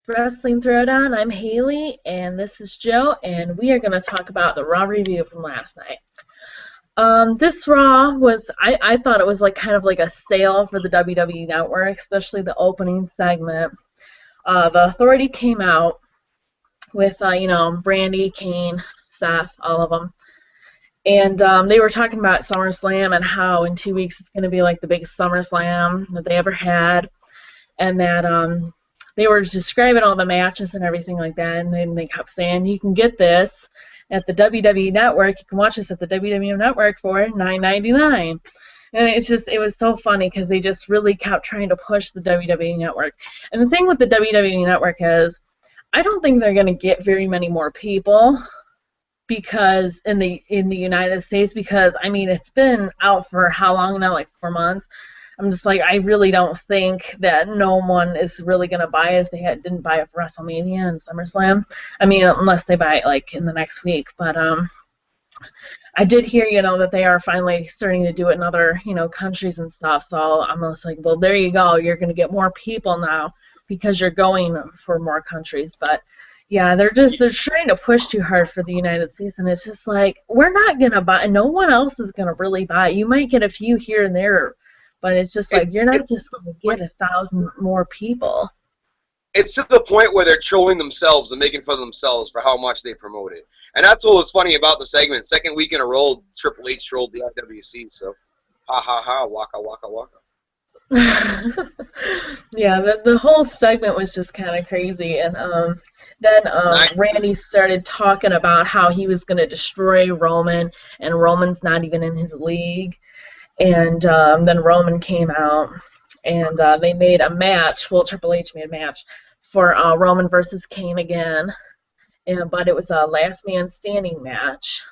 Wrestling Throwdown. I'm Haley, and this is Joe, and we are going to talk about the Raw review from last night. This Raw was, I thought it was like kind of like a sale for the WWE Network, especially the opening segment. The Authority came out with, Brandy, Kane, Seth, all of them. And they were talking about SummerSlam and how in 2 weeks it's going to be like the biggest SummerSlam that they ever had. And that they were describing all the matches and everything like that, and then they kept saying, you can get this at the WWE Network, you can watch this at the WWE Network for $9.99. And it was so funny because they just really kept trying to push the WWE Network. And the thing with the WWE Network is, I don't think they're going to get very many more people because in the United States, because, I mean, it's been out for how long now, like 4 months. I'm just like, I really don't think that no one is really going to buy it if they didn't buy it for WrestleMania and SummerSlam. I mean, unless they buy it, like, in the next week. But I did hear, that they are finally starting to do it in other, countries and stuff. So I'm just like, well, there you go. You're going to get more people now because you're going for more countries. But, yeah, they're trying to push too hard for the United States. And it's just like, we're not going to buy. No one else is going to really buy it. You might get a few here and there. But it's just like, you're not just going to get 1,000 more people. It's to the point where they're trolling themselves and making fun of themselves for how much they promote it. And that's what was funny about the segment. Second week in a row, Triple H trolled the IWC, so ha ha ha, waka waka waka. Yeah, the whole segment was just kind of crazy. And then Randy started talking about how he was going to destroy Roman, and Roman's not even in his league. And then Roman came out, and they made a match. Well, Triple H made a match for Roman versus Kane again, but it was a last man standing match,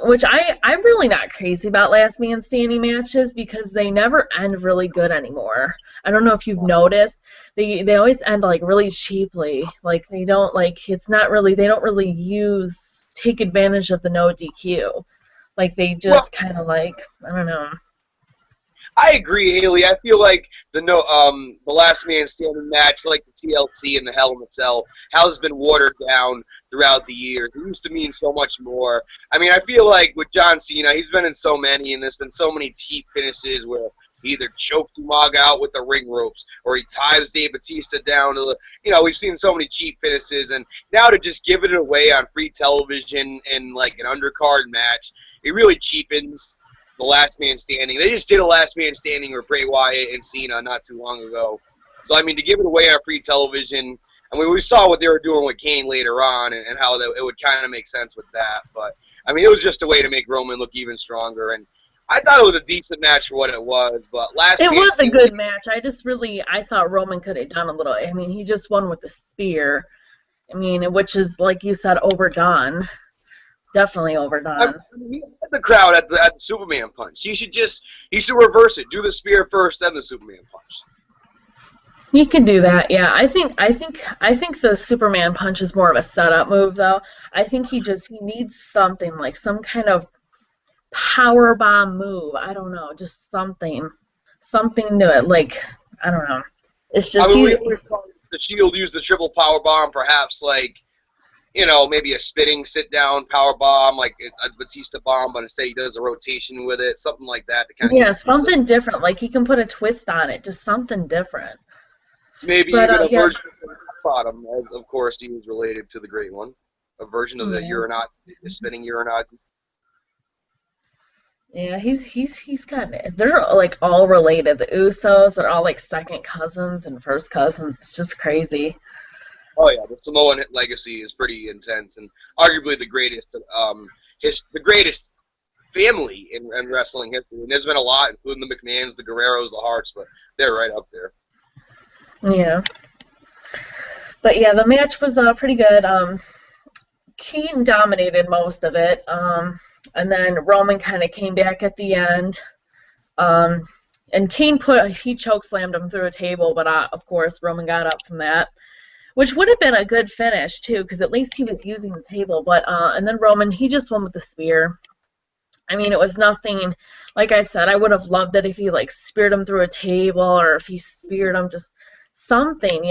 which I'm really not crazy about last man standing matches because they never end really good anymore. I don't know if you've noticed, they always end like really cheaply. Like they don't really take advantage of the no DQ. Like, they just kind of like, I don't know. I agree, Haley. I feel like the last man standing match, like the TLC and the Hell in a Cell, has been watered down throughout the years. It used to mean so much more. I mean, I feel like with John Cena, he's been in so many, and there's been so many cheap finishes where he either chokes Umaga out with the ring ropes, or he ties Dave Bautista down to the, we've seen so many cheap finishes, and now to just give it away on free television in like an undercard match, it really cheapens the last man standing. They just did a last man standing with Bray Wyatt and Cena not too long ago. So, I mean, to give it away on free television, I mean, we saw what they were doing with Kane later on and how it would kind of make sense with that. But, I mean, it was just a way to make Roman look even stronger. And I thought it was a decent match for what it was. But it was a good match. I thought Roman could have done a little. I mean, he just won with the spear. I mean, which is, like you said, overdone. Definitely overdone. I mean, he had the crowd at the Superman punch. He should reverse it. Do the spear first, then the Superman punch. He can do that, yeah. I think the Superman punch is more of a setup move, though. I think he needs something like some kind of power bomb move. I don't know, just something to it. Like, I don't know. It's just. I mean, the Shield used the triple power bomb, perhaps like. Maybe a spinning sit-down power bomb, like a Batista bomb, but instead he does a rotation with it, something like that. Something different. Like he can put a twist on it, just something different. Maybe even a version of the bottom, as of course he was related to the Great One. A version of the Uranage, the spinning Uranage. Yeah, he's kind of. They're like all related. The Usos are all like second cousins and first cousins. It's just crazy. Oh yeah, the Samoan legacy is pretty intense, and arguably the greatest family in wrestling history. And there's been a lot, including the McMahons, the Guerreros, the Harts, but they're right up there. Yeah. But yeah, the match was pretty good. Kane dominated most of it, and then Roman kind of came back at the end. And Kane he chokeslammed him through a table, but of course Roman got up from that. Which would have been a good finish, too, because at least he was using the table. But and then Roman, he just won with the spear. I mean, it was nothing, like I said, I would have loved it if he, like, speared him through a table or if he speared him just something,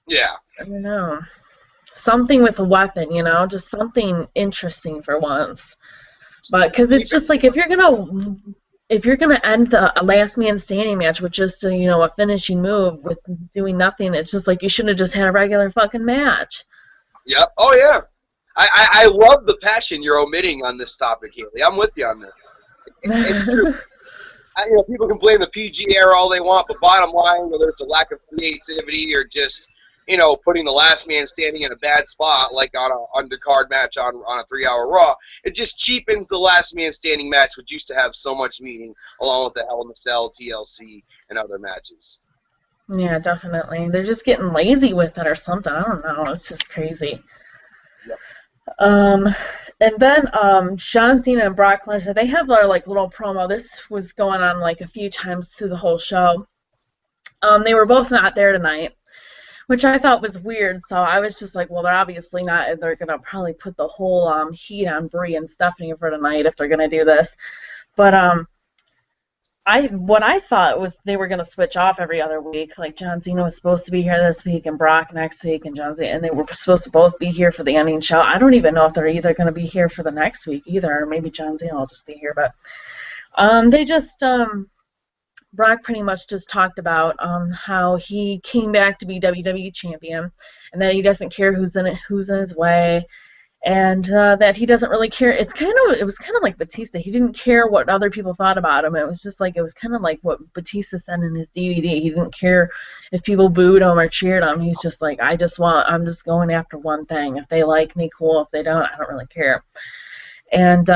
Yeah. I don't know. Something with a weapon, you know, just something interesting for once. But because it's just like if you're gonna end the a last man standing match with just a finishing move with doing nothing, it's just like you should have just had a regular fucking match. Yep. Oh yeah. I love the passion you're omitting on this topic, Haley. I'm with you on this. It's true. People can blame the PG era all they want, but bottom line, whether it's a lack of creativity or just, putting the last man standing in a bad spot, like on an undercard match on a 3-hour Raw, it just cheapens the last man standing match, which used to have so much meaning, along with the Hell in a Cell, TLC, and other matches. Yeah, definitely. They're just getting lazy with it or something. I don't know. It's just crazy. Yep. And then John Cena and Brock Lesnar, they have their like little promo. This was going on like a few times through the whole show. They were both not there tonight, which I thought was weird. So I was just like, well, they're obviously not. They're gonna probably put the whole heat on Brie and Stephanie for tonight if they're gonna do this. But what I thought was they were gonna switch off every other week. Like John Cena was supposed to be here this week and Brock next week, and and they were supposed to both be here for the ending show. I don't even know if they're either gonna be here for the next week either, or maybe John Cena will just be here. But they just Brock pretty much just talked about how he came back to be WWE champion, and that he doesn't care who's in his way, and that he doesn't really care. It was kind of like Batista. He didn't care what other people thought about him. It was kind of like what Batista said in his DVD. He didn't care if people booed him or cheered him. He's just like, I'm just going after one thing. If they like me, cool. If they don't, I don't really care. And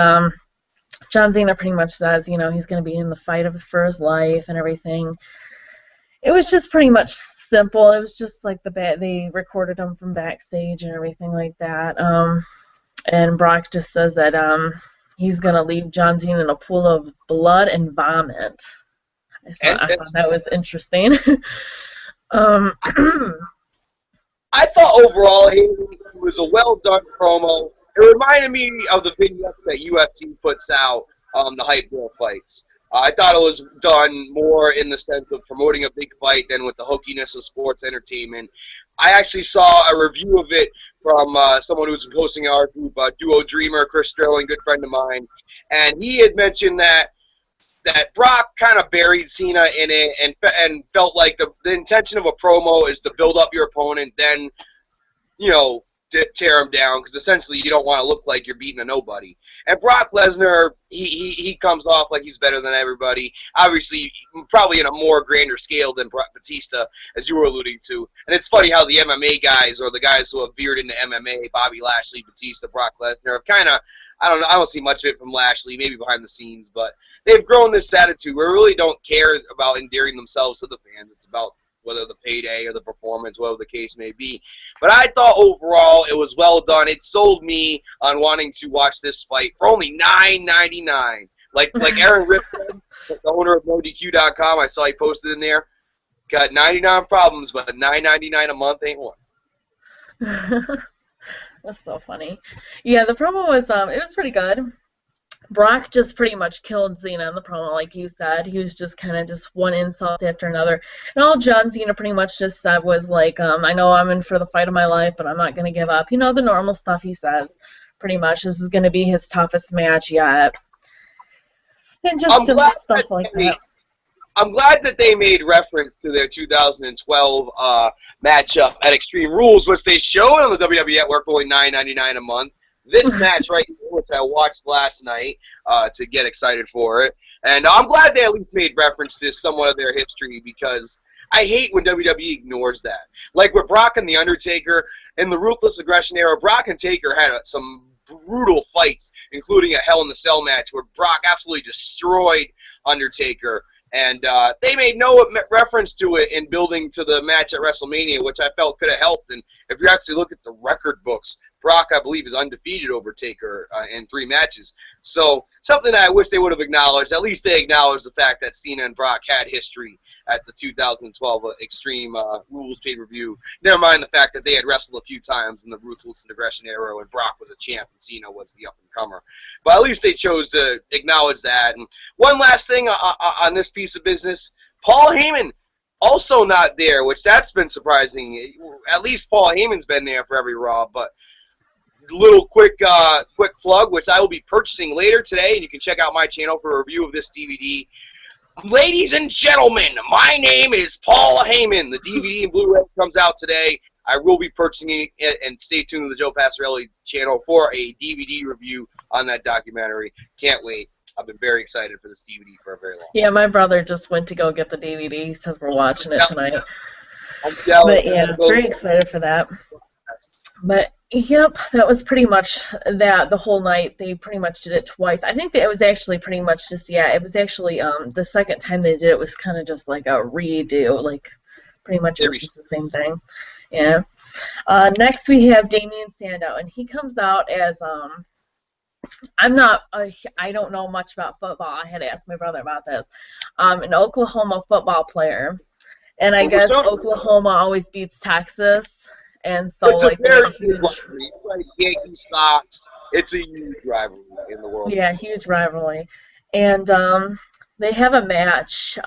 John Cena pretty much says, he's going to be in the fight for his life and everything. It was just pretty much simple. It was just like they recorded him from backstage and everything like that. And Brock just says that he's going to leave John Cena in a pool of blood and vomit. I thought that was interesting. I thought overall it was a well-done promo. It reminded me of the vignettes that UFC puts out, the Hype Girl fights. I thought it was done more in the sense of promoting a big fight than with the hokiness of sports entertainment. I actually saw a review of it from someone who's been posting in our group, Duo Dreamer, Chris Sterling, good friend of mine, and he had mentioned that Brock kind of buried Cena in it and felt like the intention of a promo is to build up your opponent, then, tear him down, because essentially you don't want to look like you're beating a nobody. And Brock Lesnar, he comes off like he's better than everybody. Obviously, probably in a more grander scale than Batista, as you were alluding to. And it's funny how the MMA guys, or the guys who have veered into MMA, Bobby Lashley, Batista, Brock Lesnar, have kind of, I don't see much of it from Lashley, maybe behind the scenes, but they've grown this attitude where they really don't care about endearing themselves to the fans. It's about whether the payday or the performance, whatever the case may be. But I thought overall it was well done. It sold me on wanting to watch this fight for only $9.99. Like Aaron Ripken, the owner of NoDQ.com, I saw he posted in there. Got 99 problems, but $9.99 a month ain't one. That's so funny. Yeah, the promo was it was pretty good. Brock just pretty much killed Cena in the promo, like you said. He was just kind of just one insult after another. And all John Cena pretty much just said was like, I know I'm in for the fight of my life, but I'm not going to give up. The normal stuff he says, pretty much. This is going to be his toughest match yet. And just stuff like that. I'm glad that they made reference to their 2012 matchup at Extreme Rules, which they showed on the WWE Network for only $9.99 a month. This match right here, which I watched last night to get excited for it. And I'm glad they at least made reference to somewhat of their history, because I hate when WWE ignores that. Like with Brock and The Undertaker, in the Ruthless Aggression era, Brock and Taker had some brutal fights, including a Hell in a Cell match where Brock absolutely destroyed Undertaker. And they made no reference to it in building to the match at WrestleMania, which I felt could have helped. And if you actually look at the record books, Brock, I believe, is undefeated over Taker in 3 matches. So something that I wish they would have acknowledged. At least they acknowledged the fact that Cena and Brock had history at the 2012 Extreme Rules pay-per-view. Never mind the fact that they had wrestled a few times in the Ruthless and Aggression era when Brock was a champ and Cena was the up-and-comer. But at least they chose to acknowledge that. And one last thing on this piece of business, Paul Heyman also not there, which that's been surprising. At least Paul Heyman's been there for every Raw, but little quick plug, which I will be purchasing later today, and you can check out my channel for a review of this DVD. Ladies and gentlemen, my name is Paul Heyman. The DVD and Blu-ray comes out today. I will be purchasing it, and stay tuned to the Joe Passarelli channel for a DVD review on that documentary. Can't wait. I've been very excited for this DVD for a very long time. Yeah, my brother just went to go get the DVD. He says we're watching it tonight. I'm jealous. But yeah, very excited for that. But yep, that was pretty much that the whole night. They pretty much did it twice. I think that it was actually pretty much just, yeah, it was actually the second time they did it was kind of just like a redo, like pretty much it was just the same thing. Yeah. Next we have Damien Sandow, and he comes out as I don't know much about football. I had to ask my brother about this. An Oklahoma football player, and I guess Oklahoma always beats Texas. And so, it's like, a very huge rivalry. It's like Yankee Sox. It's a huge rivalry in the world. Yeah, huge rivalry. And they have a match.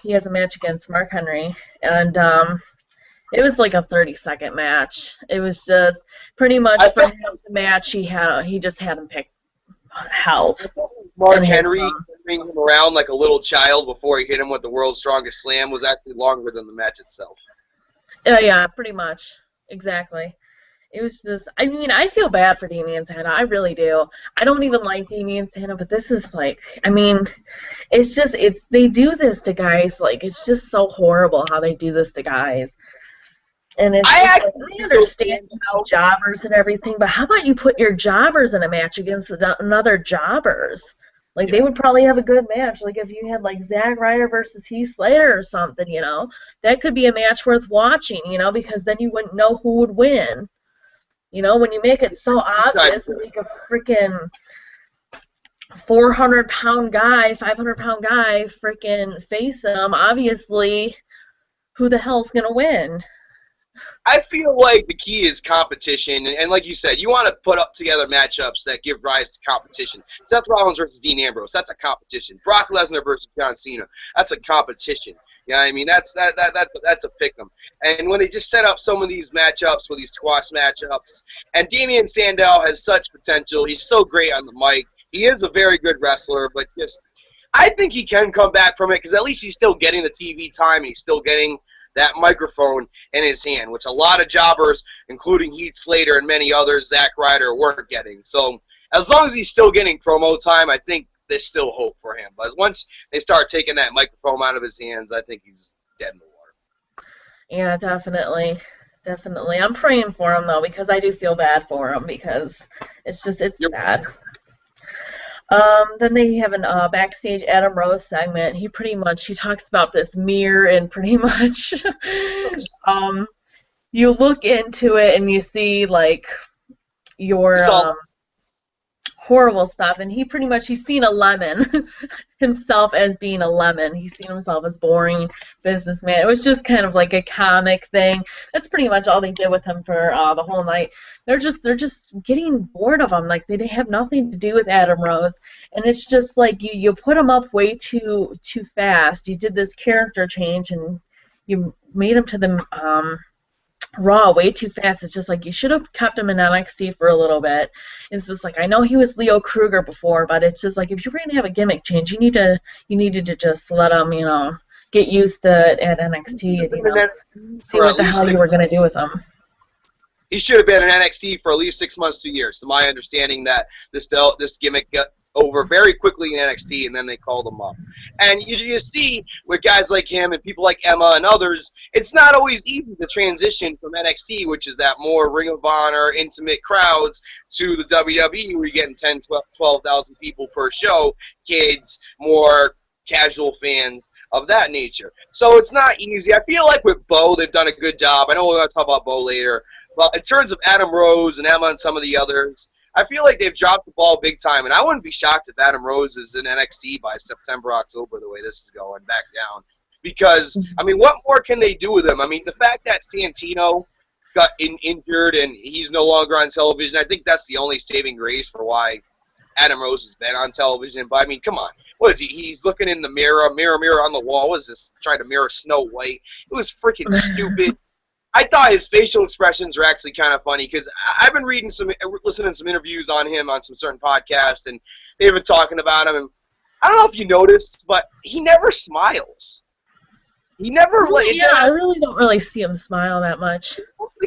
He has a match against Mark Henry, and it was like a 30-second match. It was just pretty much for him, the match he just had him held. Mark Henry carrying him around like a little child before he hit him with the world's strongest slam was actually longer than the match itself. Yeah, pretty much. Exactly. It was just, I mean, I feel bad for Damien Sandow. I really do. I don't even like Damien Sandow, but this is like, I mean, it's just, they do this to guys, like, it's just so horrible how they do this to guys. And it's I understand jobbers and everything, but how about you put your jobbers in a match against another jobbers? Like, they would probably have a good match. Like, if you had, like, Zack Ryder versus Heath Slater or something, you know, that could be a match worth watching, you know, because then you wouldn't know who would win. You know, when you make it so obvious, like a freaking 400-pound guy, 500-pound guy freaking face him, obviously, who the hell's going to win? I feel like the key is competition, and like you said, you want to put up together matchups that give rise to competition. Seth Rollins versus Dean Ambrose, that's a competition. Brock Lesnar versus John Cena, that's a competition. You know what I mean? That's a pick'em. And when they just set up some of these matchups, with these squash matchups, and Damien Sandow has such potential. He's so great on the mic. He is a very good wrestler, but just I think he can come back from it because at least he's still getting the TV time and he's still getting that microphone in his hand, which a lot of jobbers, including Heath Slater and many others, Zack Ryder, weren't getting. So as long as he's still getting promo time, I think there's still hope for him. But once they start taking that microphone out of his hands, I think he's dead in the water. Yeah, definitely. Definitely. I'm praying for him, though, because I do feel bad for him, because it's sad. Then they have a backstage Adam Rose segment. He talks about this mirror, and pretty much you look into it and you see like your horrible stuff, and he's seen a lemon himself as being a lemon. He's seen himself as boring businessman. It was just kind of like a comic thing. That's pretty much all they did with him for the whole night. They're just getting bored of him. Like, they have nothing to do with Adam Rose, and it's just like you put him up way too fast. You did this character change, and you made him to the Raw way too fast. It's just like you should have kept him in NXT for a little bit. It's just like, I know he was Leo Kruger before, but it's just like, if you're going to have a gimmick change, you needed to just let him, you know, get used to it at NXT and, you know, see what the hell you were going to do with him. He should have been in NXT for at least 6 months, 2 years. To my understanding, that this gimmick got over very quickly in NXT, and then they called him up. And you see with guys like him and people like Emma and others, it's not always easy to transition from NXT, which is that more Ring of Honor, intimate crowds, to the WWE, where you're getting 10, 12,000 people per show, kids, more casual fans of that nature. So it's not easy. I feel like with Bo, they've done a good job. I know we're going to talk about Bo later. But in terms of Adam Rose and Emma and some of the others, I feel like they've dropped the ball big time, and I wouldn't be shocked if Adam Rose is in NXT by September, October, the way this is going, back down. Because, I mean, what more can they do with him? I mean, the fact that Santino got injured and he's no longer on television, I think that's the only saving grace for why Adam Rose has been on television. But, I mean, come on. what is he? He's looking in the mirror, mirror on the wall. What is this? Trying to mirror Snow White. It was freaking stupid. I thought his facial expressions were actually kind of funny because I've been listening to some interviews on him on some certain podcasts, and they've been talking about him. And I don't know if you noticed, but he never smiles. He never. I really don't really see him smile that much.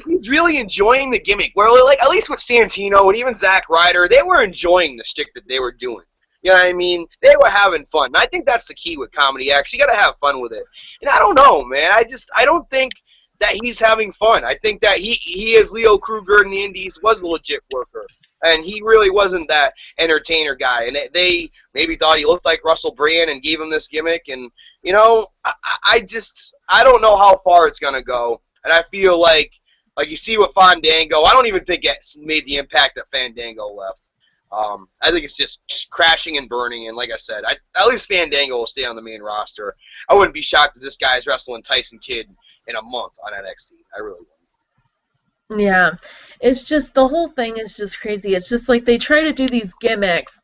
He's really enjoying the gimmick. Where like at least with Santino and even Zack Ryder, they were enjoying the shtick that they were doing. You know what I mean? They were having fun. And I think that's the key with comedy acts. You got to have fun with it. And I don't know, man. I don't think that he's having fun. I think that he as Leo Kruger in the Indies was a legit worker. And he really wasn't that entertainer guy. And they maybe thought he looked like Russell Brand and gave him this gimmick. And, you know, I don't know how far it's going to go. And I feel like you see with Fandango, I don't even think it's made the impact that Fandango left. I think it's just crashing and burning. And like I said, at least Fandango will stay on the main roster. I wouldn't be shocked if this guy's wrestling Tyson Kidd in a month on NXT. I really wouldn't. Yeah, it's just the whole thing is just crazy. It's just like they try to do these gimmicks,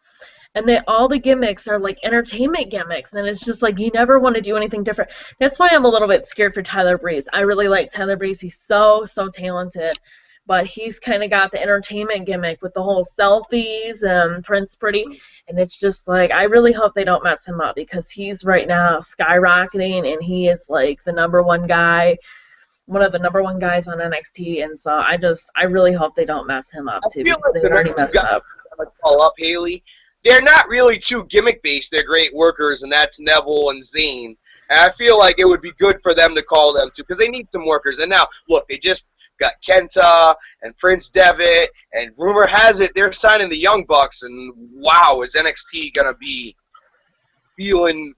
and all the gimmicks are like entertainment gimmicks, and it's just like you never want to do anything different. That's why I'm a little bit scared for Tyler Breeze. I really like Tyler Breeze. He's so talented, but he's kind of got the entertainment gimmick with the whole selfies and Prince Pretty, and it's just like I really hope they don't mess him up because he's right now skyrocketing, and he is like the #1 guy. One of the #1 guys on NXT, and so I really hope they don't mess him up too. Because they've already messed up. Call up Haley. They're not really too gimmick based. They're great workers, and that's Neville and Zayn. And I feel like it would be good for them to call them too, because they need some workers. And now, look, they just got Kenta and Prince Devitt, and rumor has it they're signing the Young Bucks. And wow, is NXT gonna be feeling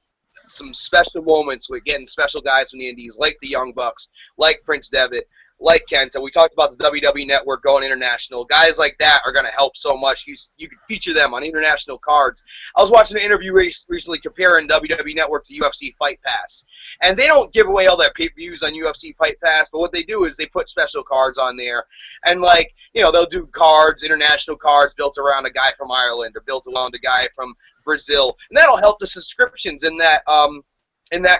some special moments with getting special guys from the Indies like the Young Bucks, like Prince Devitt, like Kenta. We talked about the WWE Network going international. Guys like that are going to help so much. You could feature them on international cards. I was watching an interview recently comparing WWE Network to UFC Fight Pass. And they don't give away all their pay-per-views on UFC Fight Pass, but what they do is they put special cards on there. And, like, you know, they'll do cards, international cards built around a guy from Ireland or built around a guy from Brazil, and that'll help the subscriptions in that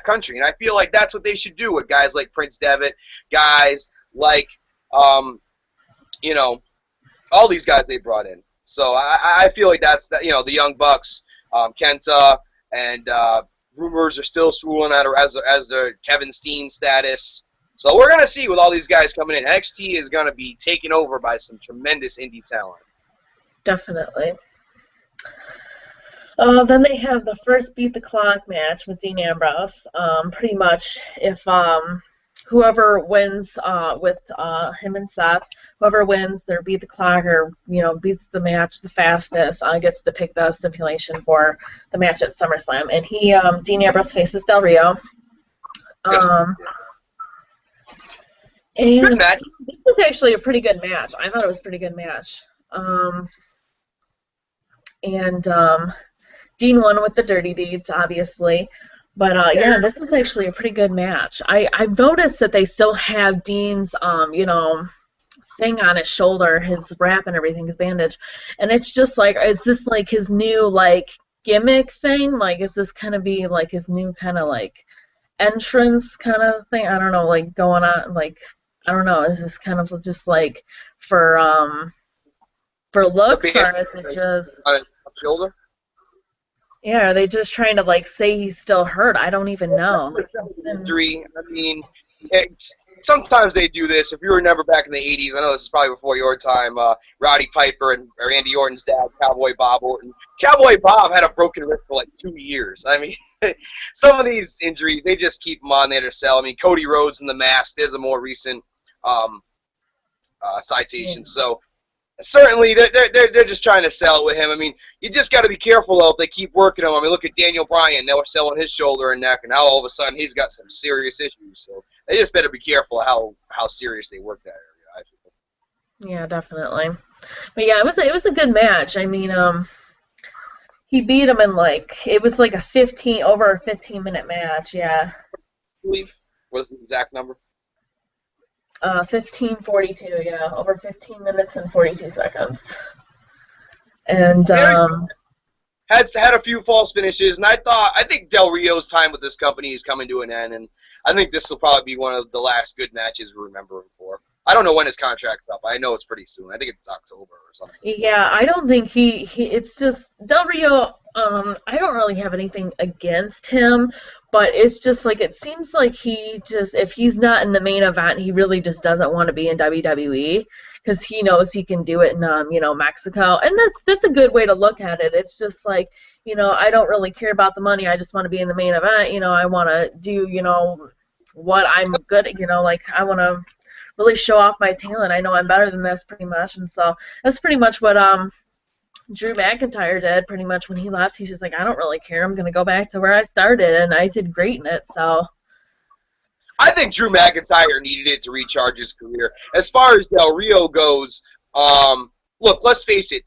country. And I feel like that's what they should do with guys like Prince Devitt, guys like you know, all these guys they brought in. So I feel like that's the Young Bucks, Kenta, and rumors are still swirling out as the Kevin Steen status. So we're gonna see with all these guys coming in. NXT is gonna be taken over by some tremendous indie talent. Definitely. Then they have the first Beat the Clock match with Dean Ambrose. Pretty much, if whoever wins with him and Seth, whoever wins their Beat the Clock or beats the match the fastest gets to pick the stipulation for the match at SummerSlam. And Dean Ambrose faces Del Rio. And good match. This was actually a pretty good match. I thought it was a pretty good match. Dean won with the Dirty Deeds, obviously. But, yeah, this is actually a pretty good match. I've noticed that they still have Dean's, thing on his shoulder, his wrap and everything, his bandage. And it's just like, is this, like, his new, like, gimmick thing? Like, is this kind of be, like, his new kind of, like, entrance kind of thing? I don't know, like, going on, like, I don't know. Is this kind of just, like, for looks, or is it just... On his shoulder? Yeah, are they just trying to, like, say he's still hurt? I don't even know. Injury. I mean, sometimes they do this. If you remember back in the 80s, I know this is probably before your time, Roddy Piper and Randy Orton's dad, Cowboy Bob Orton. Cowboy Bob had a broken wrist for, like, 2 years. I mean, some of these injuries, they just keep them on there to sell. I mean, Cody Rhodes in the Mask, there's a more recent citation. Yeah. So, certainly, they're just trying to sell it with him. I mean, you just got to be careful, though, if they keep working him. I mean, look at Daniel Bryan. They were selling his shoulder and neck, and now all of a sudden he's got some serious issues. So they just better be careful how serious they work that area, I feel. Yeah, definitely. But, yeah, it was a good match. I mean, he beat him in, like, it was like over a 15-minute match, yeah. What is the exact number? 15:42, yeah, over 15 minutes and 42 seconds. And had a few false finishes, and I think Del Rio's time with this company is coming to an end, and I think this will probably be one of the last good matches we remember him for. I don't know when his contract's up. I know it's pretty soon. I think it's October or something. Yeah, I don't think he it's just Del Rio, I don't really have anything against him, but it's just like it seems like he just if he's not in the main event, he really just doesn't want to be in WWE because he knows he can do it in Mexico. And that's a good way to look at it. It's just like, I don't really care about the money. I just want to be in the main event. I want to do, what I'm good at, like I want to really show off my talent. I know I'm better than this pretty much. And so that's pretty much what Drew McIntyre did pretty much when he left. He's just like, I don't really care. I'm going to go back to where I started, and I did great in it. So I think Drew McIntyre needed it to recharge his career. As far as Del Rio goes, look, let's face it,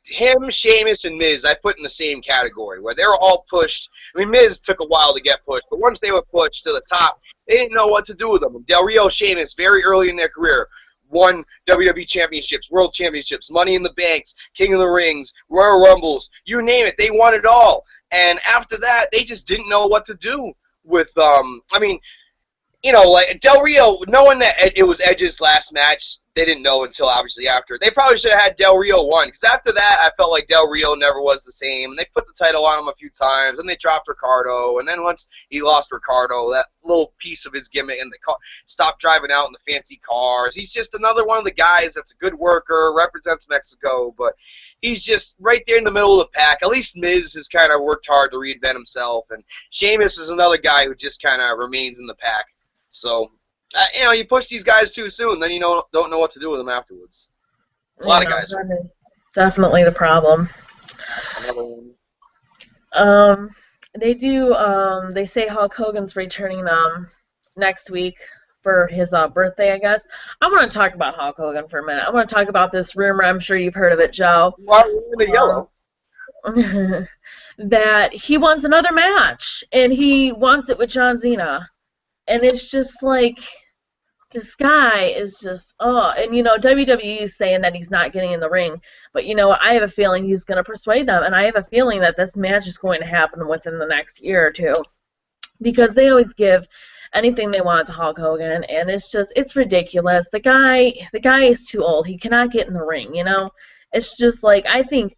him, Sheamus, and Miz, I put in the same category, where they were all pushed. I mean, Miz took a while to get pushed, but once they were pushed to the top, they didn't know what to do with them. Del Rio, Sheamus, very early in their career, won WWE Championships, World Championships, Money in the Banks, King of the Rings, Royal Rumbles, you name it, they won it all. And after that, they just didn't know what to do with, like Del Rio, knowing that it was Edge's last match, they didn't know until obviously after. They probably should have had Del Rio won, because after that, I felt like Del Rio never was the same. And they put the title on him a few times, and they dropped Ricardo. And then once he lost Ricardo, that little piece of his gimmick, and they stopped driving out in the fancy cars. He's just another one of the guys that's a good worker, represents Mexico, but he's just right there in the middle of the pack. At least Miz has kind of worked hard to reinvent himself, and Sheamus is another guy who just kind of remains in the pack. So, you push these guys too soon, then you don't know what to do with them afterwards. A lot of guys. Definitely the problem. They say Hulk Hogan's returning next week for his birthday, I guess. I want to talk about Hulk Hogan for a minute. I want to talk about this rumor. I'm sure you've heard of it, Joe. Why are you in the yellow? That he wants another match, and he wants it with John Cena. And it's just like, this guy is just, and WWE is saying that he's not getting in the ring, but I have a feeling he's going to persuade them, and I have a feeling that this match is going to happen within the next year or two, because they always give anything they want to Hulk Hogan, and it's ridiculous. The guy is too old. He cannot get in the ring, It's just like, I think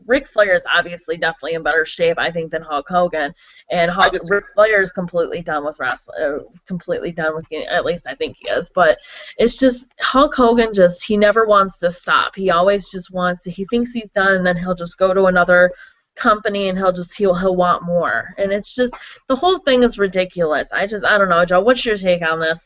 Ric Flair is obviously definitely in better shape, I think, than Hulk Hogan. And Ric Flair is completely done with wrestling, completely done with getting, at least I think he is. But it's just, Hulk Hogan he never wants to stop. He always just wants to, he thinks he's done, and then he'll just go to another company, and he'll want more. And it's just, the whole thing is ridiculous. I don't know, Joe, what's your take on this?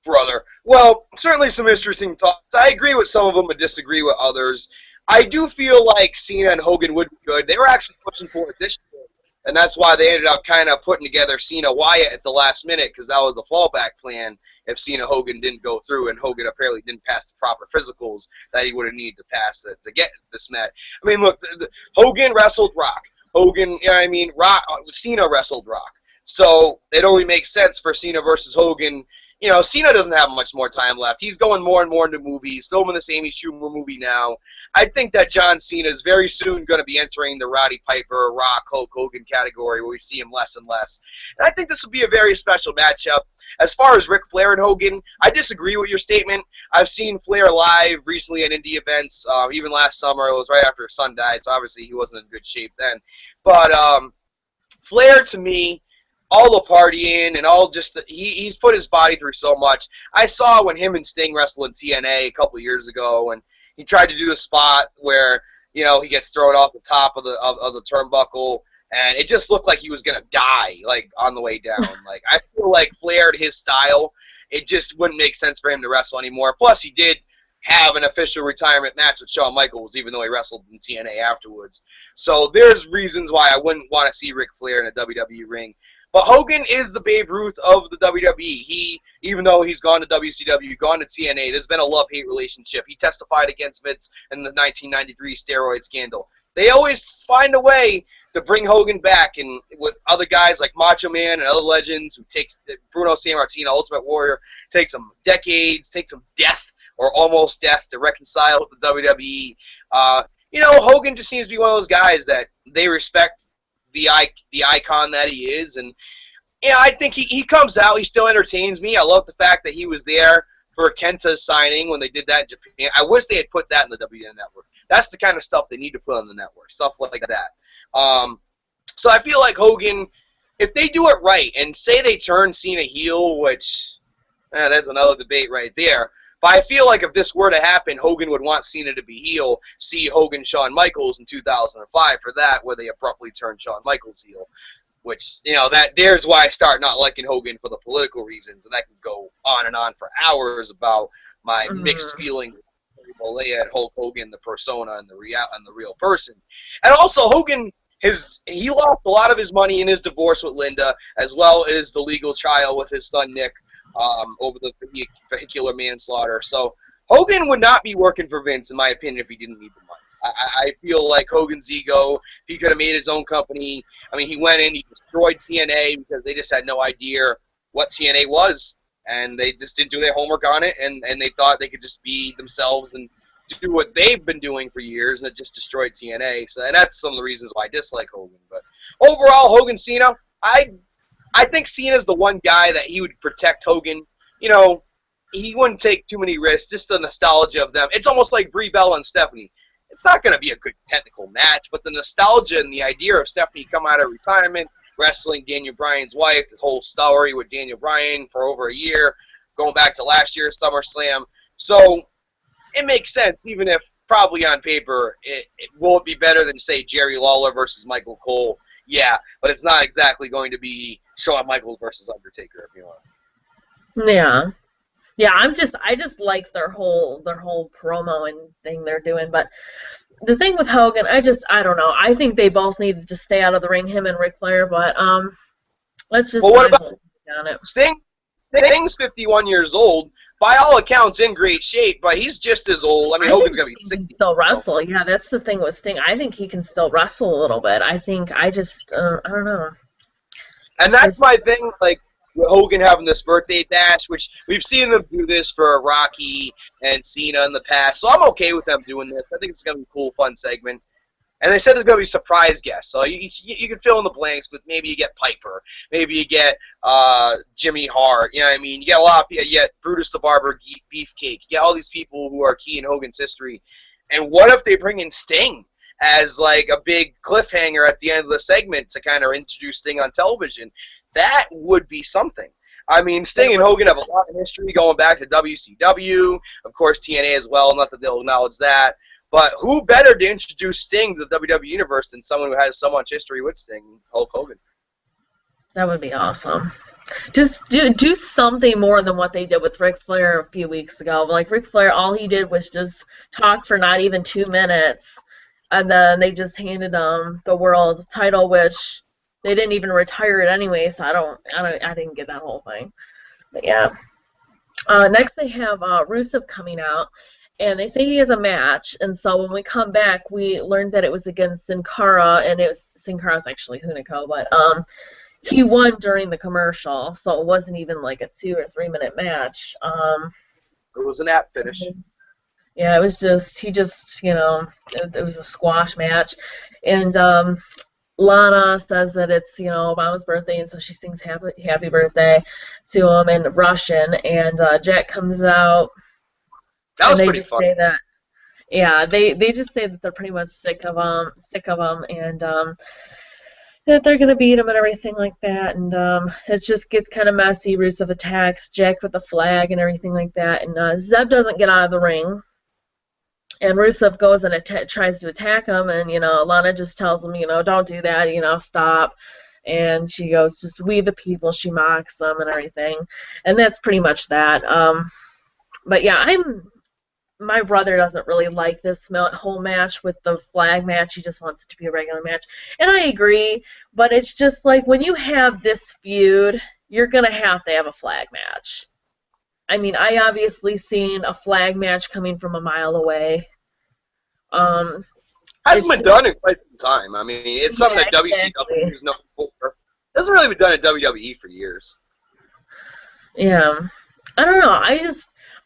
Brother. Well, certainly some interesting thoughts. I agree with some of them, but disagree with others. I do feel like Cena and Hogan would be good. They were actually pushing for it this year, and that's why they ended up kind of putting together Cena Wyatt at the last minute, because that was the fallback plan if Cena Hogan didn't go through, and Hogan apparently didn't pass the proper physicals that he would have needed to pass to get this match. I mean, look, Hogan wrestled Rock. Cena wrestled Rock. So it only makes sense for Cena versus Hogan. Cena doesn't have much more time left. He's going more and more into movies, filming this Amy Schumer movie now. I think that John Cena is very soon going to be entering the Roddy Piper, Rock, Hulk Hogan category, where we see him less and less. And I think this will be a very special matchup. As far as Ric Flair and Hogan, I disagree with your statement. I've seen Flair live recently at indie events, even last summer. It was right after his son died, so obviously he wasn't in good shape then. But Flair, to me, all the partying and all just he's put his body through so much. I saw when him and Sting wrestled in TNA a couple years ago, and he tried to do the spot where he gets thrown off the top of the turnbuckle, and it just looked like he was gonna die like on the way down. Like, I feel like Flair, his style, it just wouldn't make sense for him to wrestle anymore. Plus, he did have an official retirement match with Shawn Michaels, even though he wrestled in TNA afterwards. So there's reasons why I wouldn't want to see Ric Flair in a WWE ring. But Hogan is the Babe Ruth of the WWE. Even though he's gone to WCW, gone to TNA, there's been a love-hate relationship. He testified against Vince in the 1993 steroid scandal. They always find a way to bring Hogan back, and with other guys like Macho Man and other legends, who takes Bruno Sammartino, Ultimate Warrior, takes them decades, takes them death or almost death to reconcile with the WWE. you know, Hogan just seems to be one of those guys that they respect the icon that he is, and yeah, I think he comes out, he still entertains me. I love the fact that he was there for Kenta's signing when they did that in Japan. I wish they had put that in the WN network. That's the kind of stuff they need to put on the network, stuff like that. So I feel like Hogan, if they do it right and say they turn Cena heel, which that's another debate right there. But I feel like if this were to happen, Hogan would want Cena to be heel, see Hogan Shawn Michaels in 2005 for that, where they abruptly turned Shawn Michaels heel. Which, you know, there's why I start not liking Hogan for the political reasons, and I can go on and on for hours about my mixed feelings at Hulk Hogan, the persona, and the real person. And also, Hogan, he lost a lot of his money in his divorce with Linda, as well as the legal trial with his son Nick over the vehicular manslaughter. So Hogan would not be working for Vince, in my opinion, if he didn't need the money. I feel like Hogan's ego, if he could have made his own company, I mean, he went in, he destroyed TNA because they just had no idea what TNA was, and they just didn't do their homework on it, and they thought they could just be themselves and do what they've been doing for years, and it just destroyed TNA. So, and that's some of the reasons why I dislike Hogan. But overall, Hogan Cena, I think Cena's the one guy that he would protect Hogan. You know, he wouldn't take too many risks, just the nostalgia of them. It's almost like Brie Bella and Stephanie. It's not going to be a good technical match, but the nostalgia and the idea of Stephanie coming out of retirement, wrestling Daniel Bryan's wife, the whole story with Daniel Bryan for over a year, going back to last year's SummerSlam. So it makes sense, even if probably on paper, will it be better than, say, Jerry Lawler versus Michael Cole? Yeah, but it's not exactly going to be Shawn Michaels versus Undertaker, if you want. Yeah. Yeah, I just like their whole promo and thing they're doing, but the thing with Hogan, I don't know. I think they both need to just stay out of the ring, him and Ric Flair, but let's just what about on it. Sting? Sting's 51 years old, by all accounts in great shape, but he's just as old. I mean, Hogan's going to be 60. He can still wrestle. Yeah, that's the thing with Sting. I think he can still wrestle a little bit. I don't know. And that's my thing, like, with Hogan having this birthday bash, which we've seen them do this for Rocky and Cena in the past, so I'm okay with them doing this. I think it's going to be a cool, fun segment. And they said there's going to be surprise guests, so you can fill in the blanks with maybe you get Piper, maybe you get Jimmy Hart, you know what I mean? You get a lot of people, you get Brutus the Barber Beefcake, you get all these people who are key in Hogan's history. And what if they bring in Sting as like a big cliffhanger at the end of the segment to kind of introduce Sting on television? That would be something. I mean, Sting and Hogan have a lot of history going back to WCW, of course TNA as well, not that they'll acknowledge that. But who better to introduce Sting to the WWE Universe than someone who has so much history with Sting, Hulk Hogan? That would be awesome. Just do something more than what they did with Ric Flair a few weeks ago. Like, Ric Flair, all he did was just talk for not even 2 minutes, and then they just handed him the world title, which they didn't even retire it anyway, so I didn't get that whole thing. But yeah. Next they have Rusev coming out, and they say he has a match, and so when we come back, we learned that it was against Sin Cara, and Sin Cara's actually Hunico, but he won during the commercial, so it wasn't even like a 2 or 3 minute match. It was an app finish. Yeah, it was just, it was a squash match, and Lana says that it's, Obama's birthday, and so she sings happy birthday to him in Russian, and Jack comes out. That was pretty fun. They just say that they're pretty much sick of him, and that they're going to beat him and everything like that, and it just gets kind of messy. Rusev attacks Jack with the flag and everything like that, and Zeb doesn't get out of the ring. And Rusev goes and tries to attack him, and, Lana just tells him, don't do that, stop. And she goes, just we the people. She mocks them and everything. And that's pretty much that. But yeah, my brother doesn't really like this whole match with the flag match. He just wants it to be a regular match. And I agree, but it's just like when you have this feud, you're going to have a flag match. I mean, I obviously seen a flag match coming from a mile away. Hasn't been done in quite some time. I mean, it's something that WCW is known for. It hasn't really been done in WWE for years. Yeah. I don't know.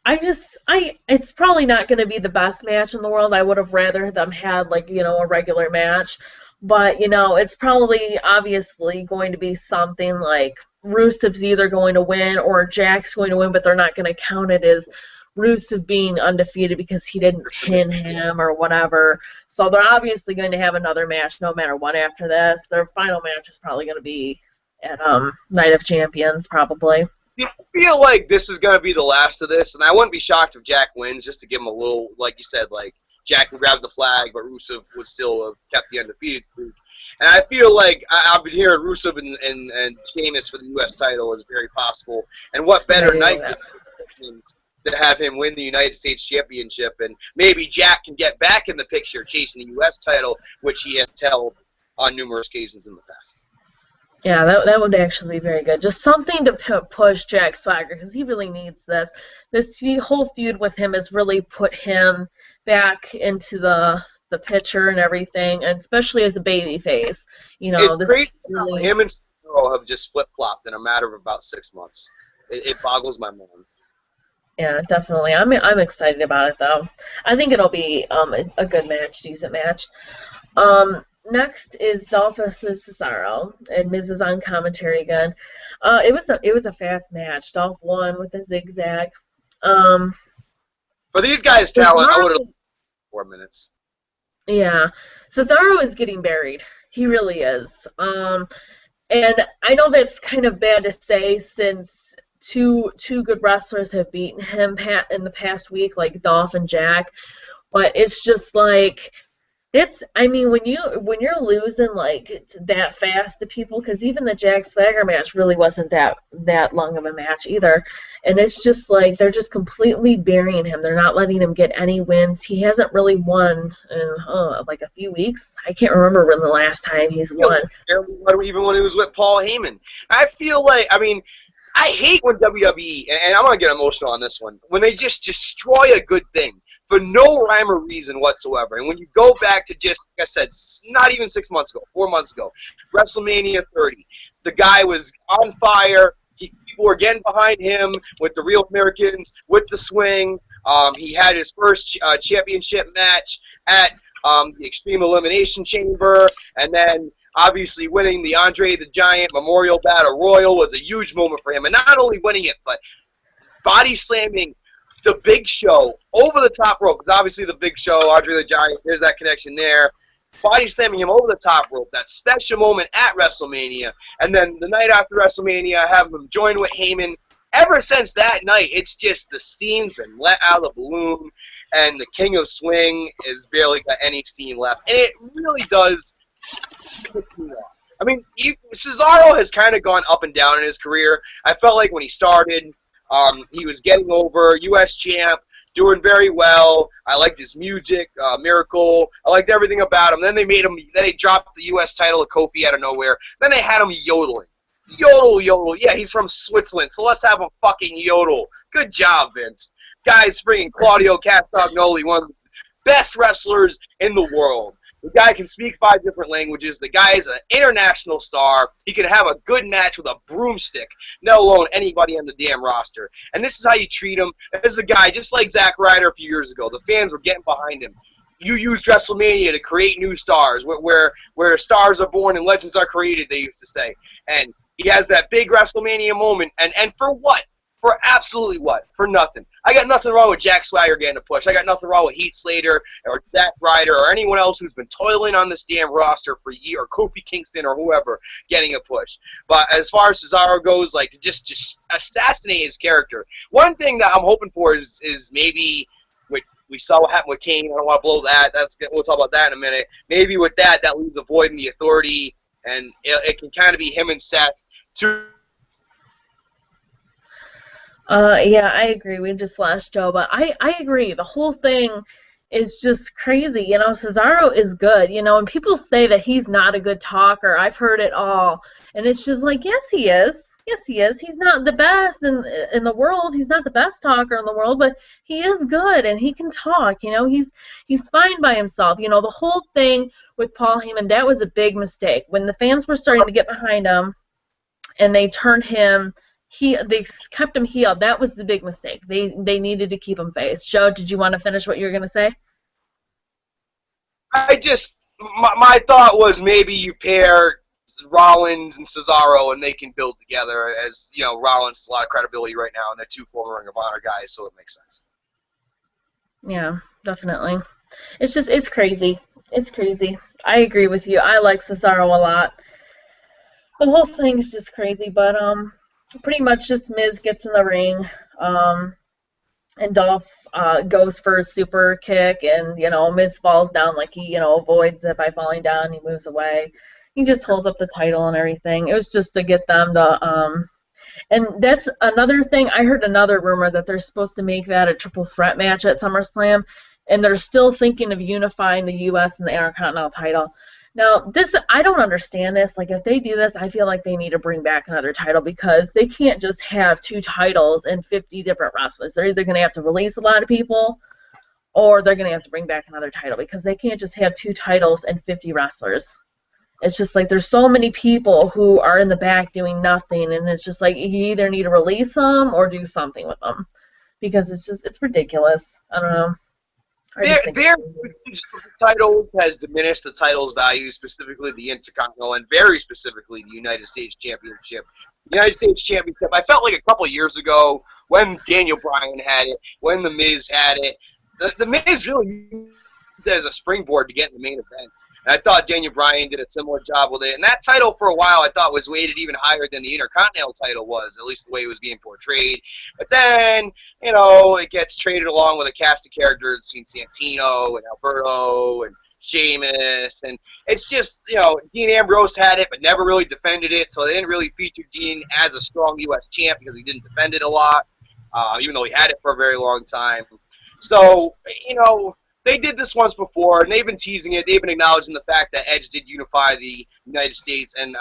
It's probably not going to be the best match in the world. I would have rather them had, like, a regular match. But, it's probably obviously going to be something like Rusev's either going to win or Jack's going to win, but they're not going to count it as Rusev being undefeated because he didn't pin him or whatever. So they're obviously going to have another match no matter what after this. Their final match is probably going to be at Night of Champions, probably. I feel like this is going to be the last of this, and I wouldn't be shocked if Jack wins, just to give him a little, like you said, like, Jack can grab the flag, but Rusev would still have kept the undefeated streak. And I feel like I've been hearing Rusev and Sheamus for the U.S. title is very possible. And what better night to have him win the United States Championship, and maybe Jack can get back in the picture chasing the U.S. title, which he has held on numerous occasions in the past. Yeah, that would actually be very good. Just something to push Jack Swagger, because he really needs this. This whole feud with him has really put him back into the picture and everything, and especially as a baby face. It's this great really... him and Cesaro have just flip-flopped in a matter of about 6 months. It boggles my mind. Yeah, definitely. I'm excited about it, though. I think it'll be a good match, decent match. Next is Dolph vs. Cesaro, and Miz is on commentary again. It was a fast match. Dolph won with a zigzag. For these guys' talent, I would have 4 minutes. Yeah, Cesaro is getting buried. He really is. And I know that's kind of bad to say since two good wrestlers have beaten him in the past week, like Dolph and Jack. But it's just like... when you're losing like that fast to people, because even the Jack Swagger match really wasn't that long of a match either, and it's just like they're just completely burying him. They're not letting him get any wins. He hasn't really won in like a few weeks. I can't remember when the last time he's won. Even when he was with Paul Heyman. I feel like, I hate when WWE, and I'm going to get emotional on this one, when they just destroy a good thing for no rhyme or reason whatsoever. And when you go back to just, like I said, not even 6 months ago, 4 months ago, WrestleMania 30, the guy was on fire. People were getting behind him with the Real Americans, with the swing. He had his first championship match at the Extreme Elimination Chamber, and then obviously winning the Andre the Giant Memorial Battle Royal was a huge moment for him. And not only winning it, but body slamming the Big Show over the top rope. Because obviously the Big Show, Andre the Giant, there's that connection there. Body slamming him over the top rope, that special moment at WrestleMania. And then the night after WrestleMania, having him join with Heyman. Ever since that night, it's just the steam's been let out of the balloon. And the King of Swing has barely got any steam left. And it really does... Cesaro has kind of gone up and down in his career. I felt like when he started, he was getting over, U.S. champ, doing very well. I liked his music, Miracle. I liked everything about him. Then they dropped the U.S. title to Kofi out of nowhere. Then they had him yodeling. Yodel. Yeah, he's from Switzerland, so let's have him fucking yodel. Good job, Vince. Guy's freaking Claudio Castagnoli, one of the best wrestlers in the world. The guy can speak 5 different languages. The guy is an international star. He can have a good match with a broomstick, let alone anybody on the damn roster. And this is how you treat him. This is a guy just like Zack Ryder a few years ago. The fans were getting behind him. You used WrestleMania to create new stars, where stars are born and legends are created, they used to say. And he has that big WrestleMania moment. And for what? For absolutely what? For nothing. I got nothing wrong with Jack Swagger getting a push. I got nothing wrong with Heath Slater or Zack Ryder or anyone else who's been toiling on this damn roster for years, or Kofi Kingston or whoever getting a push. But as far as Cesaro goes, like, to just assassinate his character. One thing that I'm hoping for is maybe what we saw what happened with Kane. I don't want to blow that. We'll talk about that in a minute. Maybe with that leaves a void in the Authority, and it can kind of be him and Seth to. Yeah, I agree. We just lost Joe, but I agree. The whole thing is just crazy. Cesaro is good, and people say that he's not a good talker. I've heard it all. And it's just like, yes, he is. Yes, he is. He's not the best in the world. He's not the best talker in the world, but he is good, and he can talk. He's fine by himself. The whole thing with Paul Heyman, that was a big mistake. When the fans were starting to get behind him, and they turned him they kept him heel. That was the big mistake. They needed to keep him face. Joe, did you want to finish what you were going to say? My thought was maybe you pair Rollins and Cesaro and they can build together, as you know, Rollins has a lot of credibility right now and they're two former Ring of Honor guys, so it makes sense. Yeah, definitely. It's crazy. It's crazy. I agree with you. I like Cesaro a lot. The whole thing's just crazy, but pretty much just Miz gets in the ring, and Dolph goes for a super kick, and Miz falls down, like he avoids it by falling down. He moves away. He just holds up the title and everything. It was just to get them to and that's another thing. I heard another rumor that they're supposed to make that a triple threat match at SummerSlam, and they're still thinking of unifying the U.S. and the Intercontinental title. Now, I don't understand this. Like, if they do this, I feel like they need to bring back another title, because they can't just have 2 titles and 50 different wrestlers. They're either going to have to release a lot of people, or they're going to have to bring back another title, because they can't just have 2 titles and 50 wrestlers. It's just like there's so many people who are in the back doing nothing, and it's just like you either need to release them or do something with them, because it's ridiculous. I don't know. Their title has diminished the title's value, specifically the Intercontinental and very specifically the United States Championship. The United States Championship, I felt like a couple of years ago when Daniel Bryan had it, when The Miz had it, the Miz really used it as a springboard to get in the main event. And I thought Daniel Bryan did a similar job with it. And that title for a while I thought was weighted even higher than the Intercontinental title was, at least the way it was being portrayed. But then, it gets traded along with a cast of characters between Santino and Alberto and Sheamus. And it's just, Dean Ambrose had it but never really defended it, so they didn't really feature Dean as a strong U.S. champ because he didn't defend it a lot, even though he had it for a very long time. So, they did this once before, and they've been teasing it. They've been acknowledging the fact that Edge did unify the United States and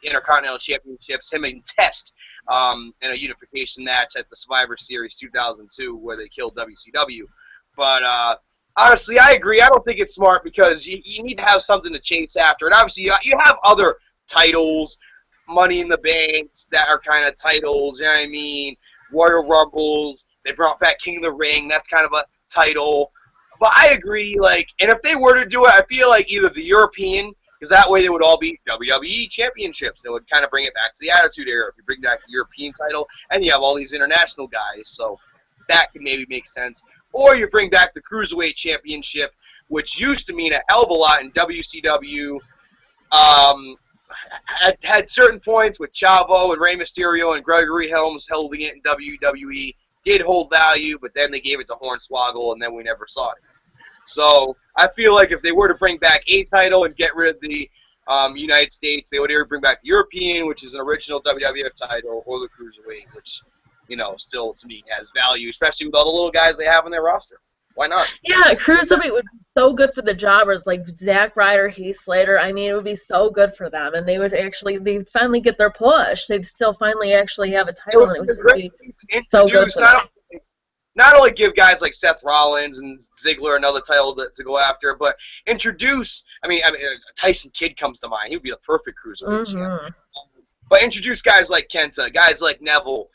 Intercontinental Championships, him and Test, in a unification match at the Survivor Series 2002 where they killed WCW. But honestly, I agree. I don't think it's smart because you need to have something to chase after. And obviously, you have other titles, Money in the Banks, that are kind of titles, you know what I mean? Royal Rumbles. They brought back King of the Ring. That's kind of a title. But I agree, and if they were to do it, I feel like either the European, because that way they would all be WWE championships. They would kind of bring it back to the Attitude Era if you bring back the European title, and you have all these international guys, so that could maybe make sense. Or you bring back the Cruiserweight Championship, which used to mean a hell of a lot in WCW. Had certain points with Chavo and Rey Mysterio and Gregory Helms holding it in WWE. Did hold value, but then they gave it to Hornswoggle, and then we never saw it. So I feel like if they were to bring back a title and get rid of the United States, they would either bring back the European, which is an original WWF title, or the Cruiserweight, which, still to me has value, especially with all the little guys they have on their roster. Why not? Yeah, Cruiserweight would be so good for the jobbers, like Zack Ryder, Heath Slater. I mean, it would be so good for them, and they'd finally get their push. They'd still finally actually have a title, and it would be so good for them. Not only give guys like Seth Rollins and Ziggler another title to go after, but introduce, Tyson Kidd comes to mind. He would be the perfect Cruiserweight champ. But introduce guys like Kenta, guys like Neville,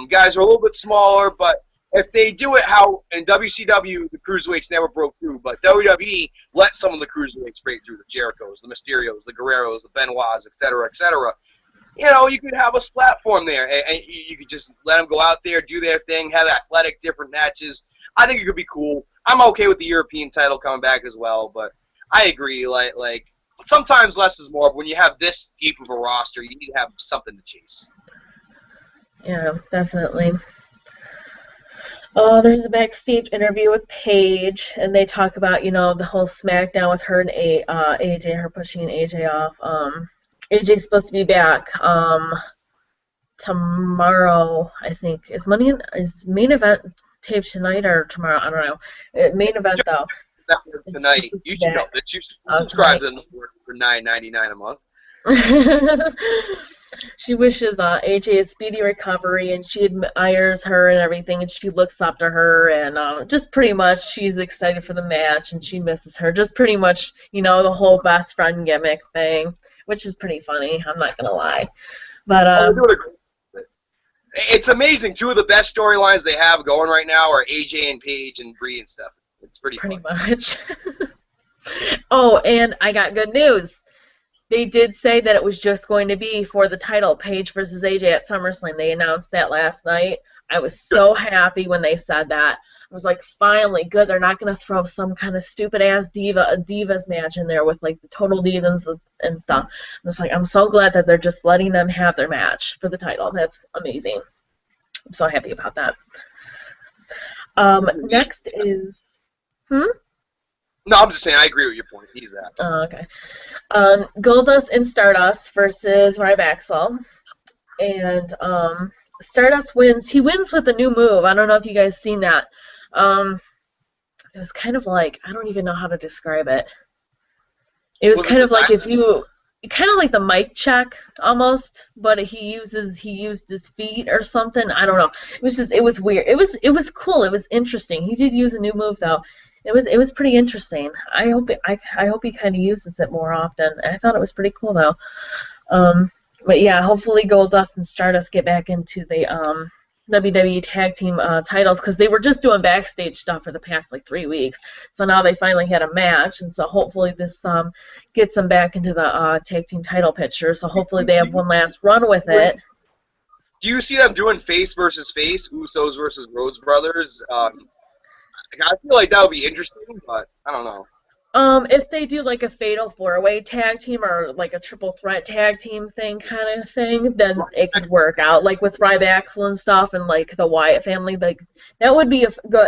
guys who are a little bit smaller, but if they do it how in WCW the Cruiserweights never broke through, but WWE let some of the Cruiserweights break through, the Jerichos, the Mysterios, the Guerreros, the Benoits, etc., etc., you could have a platform there, and you could just let them go out there, do their thing, have athletic, different matches. I think it could be cool. I'm okay with the European title coming back as well, but I agree, like sometimes less is more. But when you have this deep of a roster, you need to have something to chase. Yeah, definitely. There's a backstage interview with Paige, and they talk about, the whole SmackDown with her and AJ, her pushing AJ off. AJ's supposed to be back tomorrow, I think. Is main event taped tonight or tomorrow? I don't know. Main event, though. Tonight. You should know that you subscribe to the network for $9.99 a month. She wishes AJ a speedy recovery, and she admires her and everything, and she looks up to her, and just pretty much she's excited for the match, and she misses her. Just pretty much, the whole best friend gimmick thing, which is pretty funny. I'm not gonna lie, but It's amazing. Two of the best storylines they have going right now are AJ and Paige and Brie and stuff. It's pretty much. Oh, and I got good news. They did say that it was just going to be for the title, Paige versus AJ at SummerSlam. They announced that last night. I was so happy when they said that. I was like, finally, good. They're not going to throw some kind of stupid-ass divas match in there with, like, the total divas and stuff. I'm so glad that they're just letting them have their match for the title. That's amazing. I'm so happy about that. Next is... No, I'm just saying, I agree with your point. He's that. Oh, okay. Goldust and Stardust versus Ryback. And Stardust wins. He wins with a new move. I don't know if you guys seen that. It was kind of like, I don't even know how to describe it. It was kind of like kind of like the mic check almost, but he used his feet or something. I don't know. It was weird. It was cool. It was interesting. He did use a new move though. It was pretty interesting. I hope he kind of uses it more often. I thought it was pretty cool though. But yeah, hopefully Goldust and Stardust get back into the WWE Tag Team titles, because they were just doing backstage stuff for the past like 3 weeks. So now they finally had a match, and so hopefully this gets them back into the Tag Team title picture. So hopefully they have one last run with it. Do you see them doing face versus face, Usos versus Rhodes Brothers? I feel like that would be interesting, but I don't know. If they do like a fatal 4-way tag team or like a triple threat tag team thing kind of thing, then it could work out. Like with Ryback and stuff and like the Wyatt family, like that would be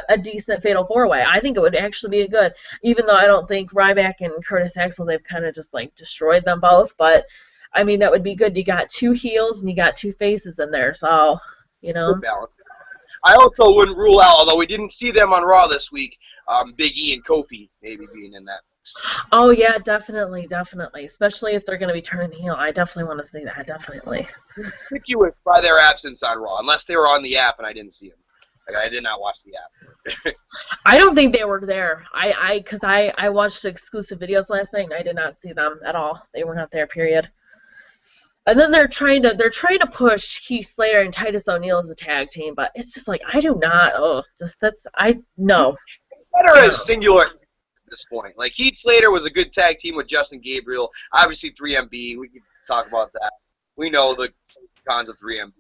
a decent fatal 4-way. I think it would actually be a good, even though I don't think Ryback and Curtis Axel, they've kind of just like destroyed them both. But I mean, that would be good. You got 2 heels and you got 2 faces in there, so you know. I also wouldn't rule out, although we didn't see them on Raw this week, Big E and Kofi maybe being in that mix. Oh, yeah, definitely. Especially if they're going to be turning heel. I definitely want to see that, definitely. Conspicuous by their absence on Raw, unless they were on the app and I didn't see them. Like, I did not watch the app. I don't think they were there. Because I watched the exclusive videos last night and I did not see them at all. They were not there, period. And then they're trying to push Heath Slater and Titus O'Neil as a tag team, but it's just like no. Better as singular at this point. Like Heath Slater was a good tag team with Justin Gabriel. Obviously 3MB. We can talk about that. We know the cons of 3MB.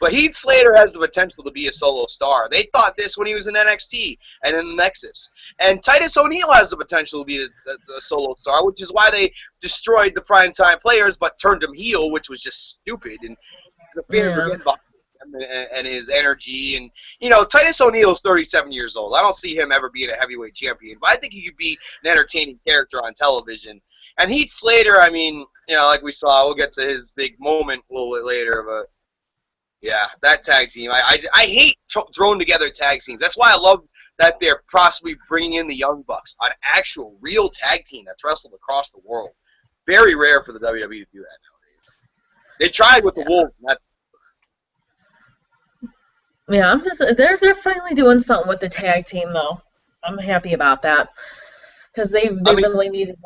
But Heath Slater has the potential to be a solo star. They thought this when he was in NXT and in the Nexus. And Titus O'Neil has the potential to be the solo star, which is why they destroyed the primetime players but turned him heel, which was just stupid. And the fans were getting behind him and his energy. And, you know, Titus O'Neil is 37 years old. I don't see him ever being a heavyweight champion, but I think he could be an entertaining character on television. And Heath Slater, I mean, you know, like we saw, we'll get to his big moment a little bit later, but yeah, that tag team. I hate throwing together tag teams. That's why I love that they're possibly bringing in the Young Bucks, an actual real tag team that's wrestled across the world. Very rare for the WWE to do that nowadays. They tried with the Wolves. Yeah, they're finally doing something with the tag team though. I'm happy about that. Because they really needed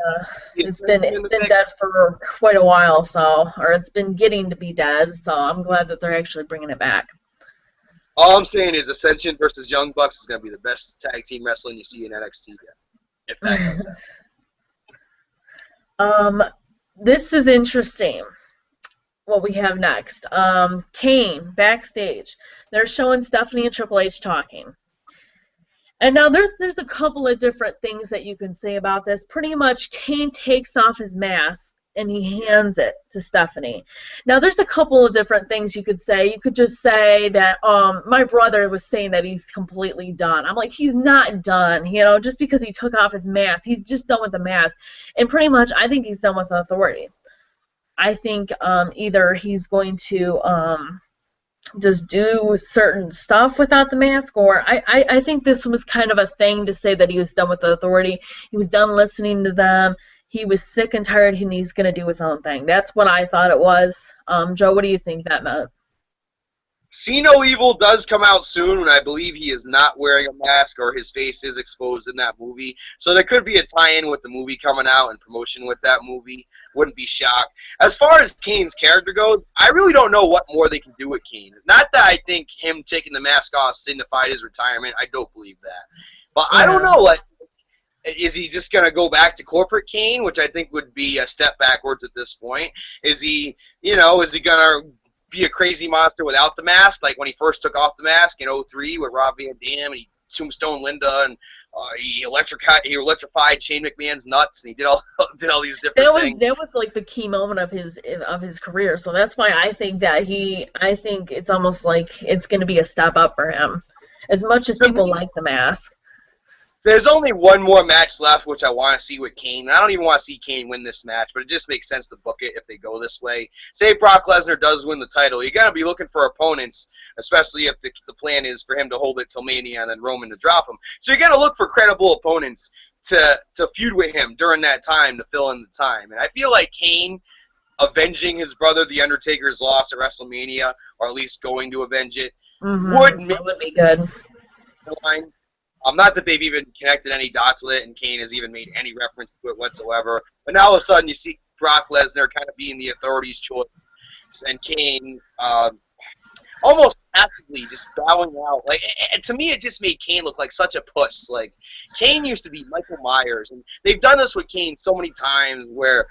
it's been dead for quite a while, or it's been getting to be dead, so I'm glad that they're actually bringing it back. All I'm saying is Ascension versus Young Bucks is going to be the best tag team wrestling you see in NXT yet, if that goes out. This is interesting, what we have next. Kane, backstage. They're showing Stephanie and Triple H talking. And now there's a couple of different things that you can say about this. Pretty much Kane takes off his mask and he hands it to Stephanie. Now there's a couple of different things you could say. You could just say that my brother was saying that he's completely done. I'm like, he's not done, you know, just because he took off his mask. He's just done with the mask. And pretty much I think he's done with authority. I think either he's going to just do certain stuff without the mask, or I think this was kind of a thing to say that he was done with the authority. He was done listening to them. He was sick and tired, and he's going to do his own thing. That's what I thought it was. Joe, what do you think that meant? See No Evil does come out soon, and I believe he is not wearing a mask or his face is exposed in that movie. So there could be a tie-in with the movie coming out and promotion with that movie. Wouldn't be shocked. As far as Kane's character goes, I really don't know what more they can do with Kane. Not that I think him taking the mask off signified his retirement. I don't believe that. But I don't know, like, is he just going to go back to corporate Kane, which I think would be a step backwards at this point? Is he going to be a crazy monster without the mask, like when he first took off the mask in '03 with Rob Van Dam, and he tombstone Linda, and he electrified Shane McMahon's nuts, and he did all these different things. That was like the key moment of his career. So that's why I think it's almost like it's going to be a step up for him, as much as people like the mask. There's only one more match left, which I want to see with Kane. I don't even want to see Kane win this match, but it just makes sense to book it if they go this way. Say Brock Lesnar does win the title. You got to be looking for opponents, especially if the plan is for him to hold it till Mania and then Roman to drop him. So you're going to look for credible opponents to feud with him during that time to fill in the time. And I feel like Kane avenging his brother, The Undertaker's loss at WrestleMania, or at least going to avenge it, would be good. Not that they've even connected any dots with it, and Kane has even made any reference to it whatsoever. But now all of a sudden you see Brock Lesnar kind of being the authority's choice, and Kane almost passively just bowing out. Like, to me, it just made Kane look like such a puss. Like, Kane used to be Michael Myers, and they've done this with Kane so many times where,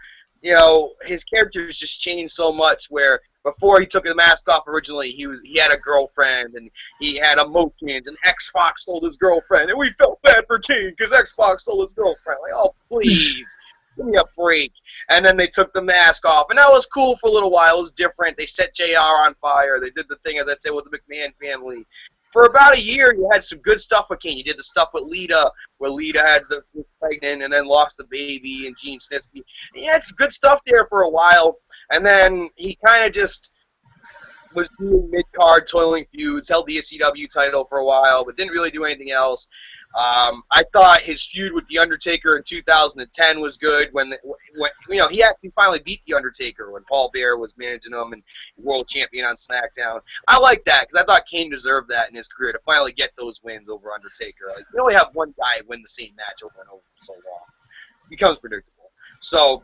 his character's just changed so much where before he took the mask off originally, he had a girlfriend, and he had emotions, and X-Pac stole his girlfriend, and we felt bad for Kane because X-Pac stole his girlfriend. Like, oh, please, give me a break. And then they took the mask off, and that was cool for a little while. It was different. They set JR on fire. They did the thing, as I said, with the McMahon family. For about a year, you had some good stuff with Kane. You did the stuff with Lita, where Lita was pregnant and then lost the baby, and Gene Snitsky. He had some good stuff there for a while, and then he kind of just was doing mid-card toiling feuds, held the ECW title for a while, but didn't really do anything else. I thought his feud with The Undertaker in 2010 was good when he actually finally beat The Undertaker when Paul Bearer was managing him and world champion on SmackDown. I like that because I thought Kane deserved that in his career to finally get those wins over Undertaker. Like, you only have one guy win the same match over and over for so long. It becomes predictable. So,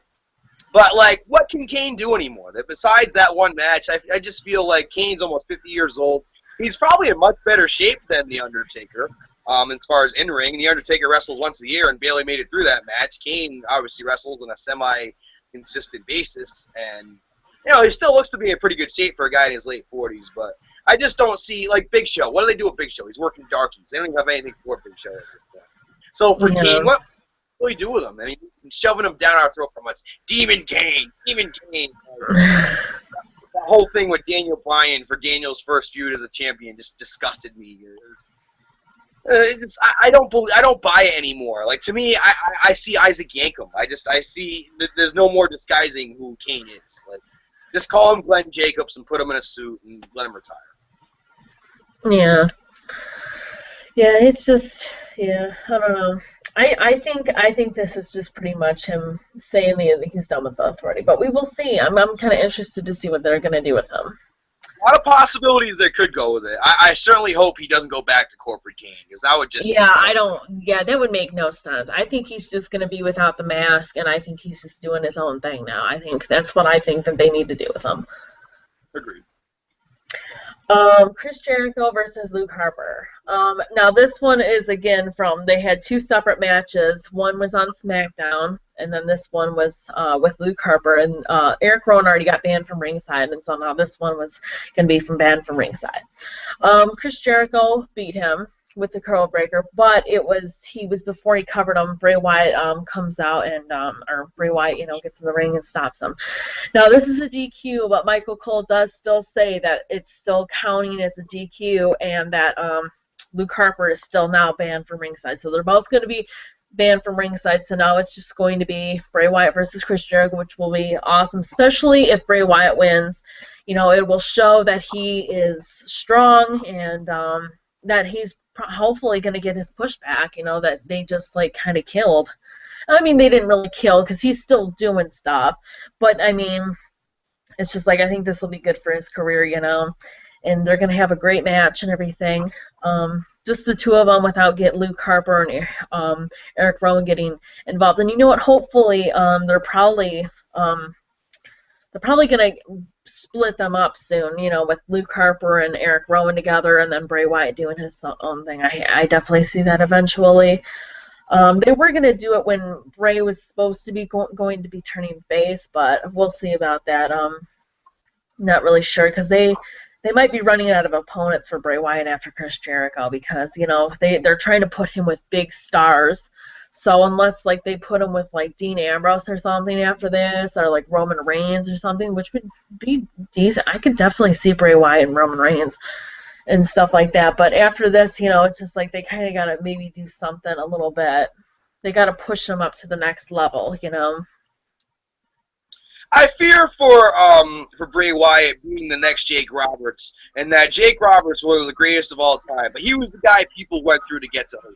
but, like, what can Kane do anymore? Besides that one match, I just feel like Kane's almost 50 years old. He's probably in much better shape than The Undertaker. As far as in-ring, The Undertaker wrestles once a year and barely made it through that match. Kane obviously wrestles on a semi-consistent basis, and, he still looks to be in pretty good shape for a guy in his late 40s, but I just don't see, like, Big Show. What do they do with Big Show? He's working darkies. They don't even have anything for Big Show at this point. So for Kane, what do we do with him? I mean, shoving him down our throat from us. Demon Kane. That whole thing with Daniel Bryan for Daniel's first feud as a champion just disgusted me. I don't buy it anymore. Like, to me, I see Isaac Yankem. I see that there's no more disguising who Kane is. Like, just call him Glenn Jacobs and put him in a suit and let him retire. Yeah. Yeah, it's just, I don't know. I think this is just pretty much him saying that he's done with the authority, but we will see. I'm kind of interested to see what they're going to do with him. A lot of possibilities that could go with it. I certainly hope he doesn't go back to corporate Kane, because that would just... that would make no sense. I think he's just going to be without the mask, and I think he's just doing his own thing now. I think that's what I think that they need to do with him. Agreed. Chris Jericho versus Luke Harper. Now this one is again they had two separate matches. One was on SmackDown, and then this one was with Luke Harper. And Eric Rowan already got banned from ringside, and so now this one was going to be banned from ringside. Chris Jericho beat him with the curl breaker, but he was before he covered him. Bray Wyatt comes out and Bray Wyatt gets in the ring and stops him. Now this is a DQ, but Michael Cole does still say that it's still counting as a DQ, and that Luke Harper is still now banned from ringside. So they're both going to be banned from ringside. So now it's just going to be Bray Wyatt versus Chris Jericho, which will be awesome, especially if Bray Wyatt wins. It will show that he is strong and that he's hopefully going to get his pushback, that they just kind of killed. I mean, they didn't really kill because he's still doing stuff, but I mean, it's just I think this will be good for his career, and they're gonna have a great match and everything. Just the two of them without get Luke Harper and Eric Rowan getting involved. And you know what? Hopefully, they're probably gonna split them up soon. You know, with Luke Harper and Eric Rowan together, and then Bray Wyatt doing his own thing. I definitely see that eventually. They were going to do it when Bray was supposed to be going to be turning face, but we'll see about that. Not really sure because they might be running out of opponents for Bray Wyatt after Chris Jericho because you know they're trying to put him with big stars. So unless like they put him with like Dean Ambrose or something after this, or like Roman Reigns or something, which would be decent, I could definitely see Bray Wyatt and Roman Reigns and stuff like that. But after this, you know, it's just like they kind of got to maybe do something a little bit. They got to push them up to the next level, you know. I fear for Bray Wyatt being the next Jake Roberts, and that Jake Roberts was the greatest of all time, but he was the guy people went through to get to him.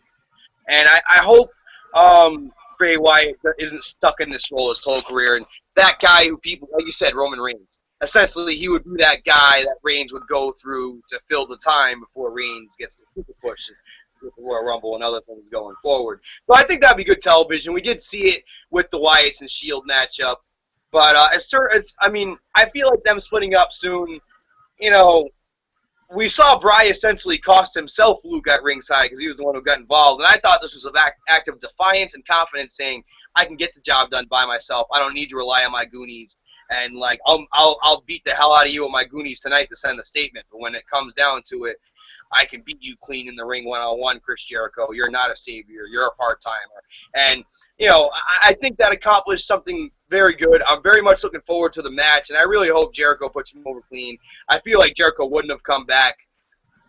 And I hope Bray Wyatt isn't stuck in this role his whole career, and that guy who people, like you said, Roman Reigns. Essentially, he would be that guy that Reigns would go through to fill the time before Reigns gets the super push with the Royal Rumble and other things going forward. But I think that'd be good television. We did see it with the Wyatts and Shield matchup. But I feel like them splitting up soon, you know, we saw Bray essentially cost himself Luke at ringside because he was the one who got involved. And I thought this was an act of defiance and confidence saying, I can get the job done by myself. I don't need to rely on my Goonies. And like I'll beat the hell out of you with my Goonies tonight to send a statement. But when it comes down to it, I can beat you clean in the ring one-on-one, Chris Jericho. You're not a savior. You're a part-timer. And, you know, I think that accomplished something very good. I'm very much looking forward to the match, and I really hope Jericho puts him over clean. I feel like Jericho wouldn't have come back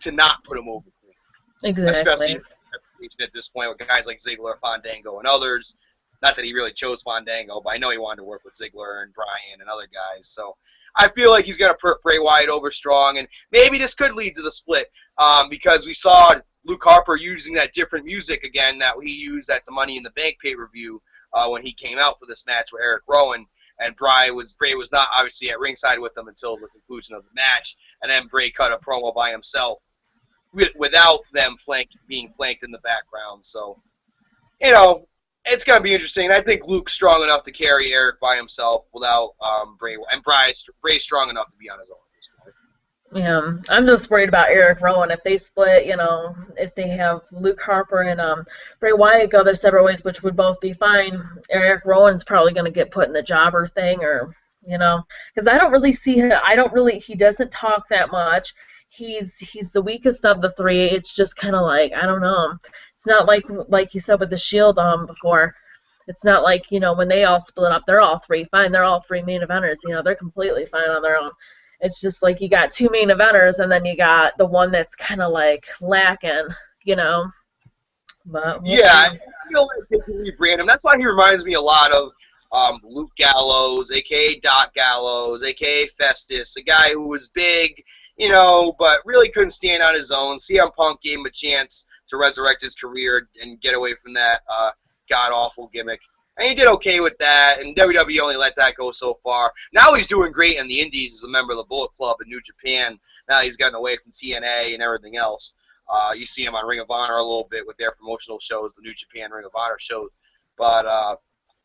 to not put him over clean. Exactly. Especially at this point with guys like Ziggler, Fandango, and others. Not that he really chose Fandango, but I know he wanted to work with Ziggler and Bryan and other guys. So I feel like he's going to put Bray Wyatt over strong, and maybe this could lead to the split because we saw Luke Harper using that different music again that he used at the Money in the Bank pay-per-view when he came out for this match with Eric Rowan, and Bray was not obviously at ringside with them until the conclusion of the match, and then Bray cut a promo by himself without them being flanked in the background. So, you know, it's going to be interesting. I think Luke's strong enough to carry Eric by himself without Bray, and Bray's strong enough to be on his own at this point. Yeah, I'm just worried about Eric Rowan. If they split, you know, if they have Luke Harper and Bray Wyatt go their separate ways, which would both be fine, Eric Rowan's probably going to get put in the jobber thing, or, you know, because I don't really see him. He doesn't talk that much. He's the weakest of the three. It's just kind of like, I don't know. It's not like you said with the Shield before. It's not like, you know, when they all split up, they're all three fine. They're all three main eventers. You know, they're completely fine on their own. It's just like you got two main eventers, and then you got the one that's kind of like lacking, you know. But I feel like they can rebrand him. That's why he reminds me a lot of Luke Gallows, a.k.a. Doc Gallows, a.k.a. Festus, a guy who was big, you know, but really couldn't stand on his own. CM Punk gave him a chance to resurrect his career and get away from that god-awful gimmick. And he did okay with that, and WWE only let that go so far. Now he's doing great in the Indies as a member of the Bullet Club in New Japan. Now he's gotten away from TNA and everything else. You see him on Ring of Honor a little bit with their promotional shows, the New Japan Ring of Honor shows. But,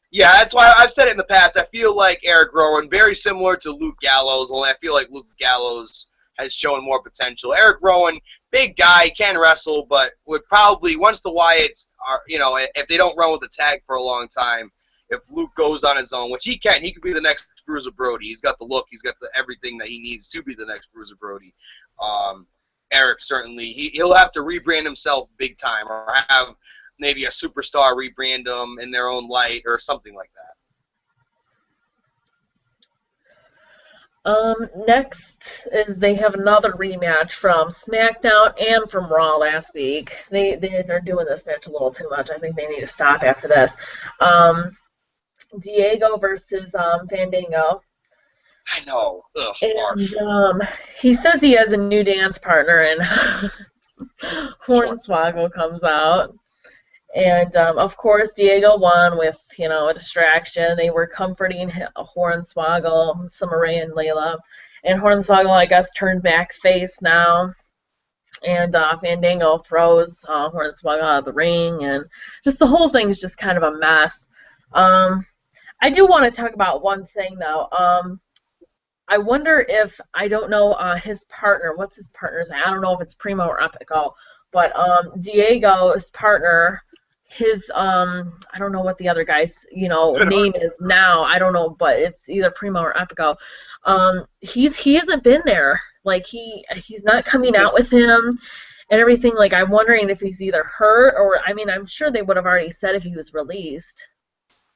yeah, that's why I've said it in the past. I feel like Eric Rowan, very similar to Luke Gallows, only I feel like Luke Gallows has shown more potential. Eric Rowan, big guy, can wrestle, but would probably, once the Wyatts are, you know, if they don't run with the tag for a long time, if Luke goes on his own, which he can, he could be the next Bruiser Brody. He's got the look, he's got everything that he needs to be the next Bruiser Brody. Eric certainly, he'll have to rebrand himself big time, or have maybe a superstar rebrand him in their own light, or something like that. Next is they have another rematch from SmackDown and from Raw last week. They're doing this match a little too much. I think they need to stop after this. Diego versus Fandango. I know. Ugh, and he says he has a new dance partner, and Hornswoggle comes out. And, of course, Diego won with, you know, a distraction. They were comforting Hornswoggle, Summer Rae, and Layla. And Hornswoggle, I guess, turned back face now. And Fandango throws Hornswoggle out of the ring, and just the whole thing is just kind of a mess. I do want to talk about one thing, though. I wonder if, I don't know his partner, what's his partner's name? I don't know if it's Primo or Epico, but Diego's partner, his, I don't know what the other guy's, name is now. I don't know, but it's either Primo or Epico. He hasn't been there. Like, he's not coming out with him and everything. Like, I'm wondering if he's either hurt or, I mean, I'm sure they would have already said if he was released.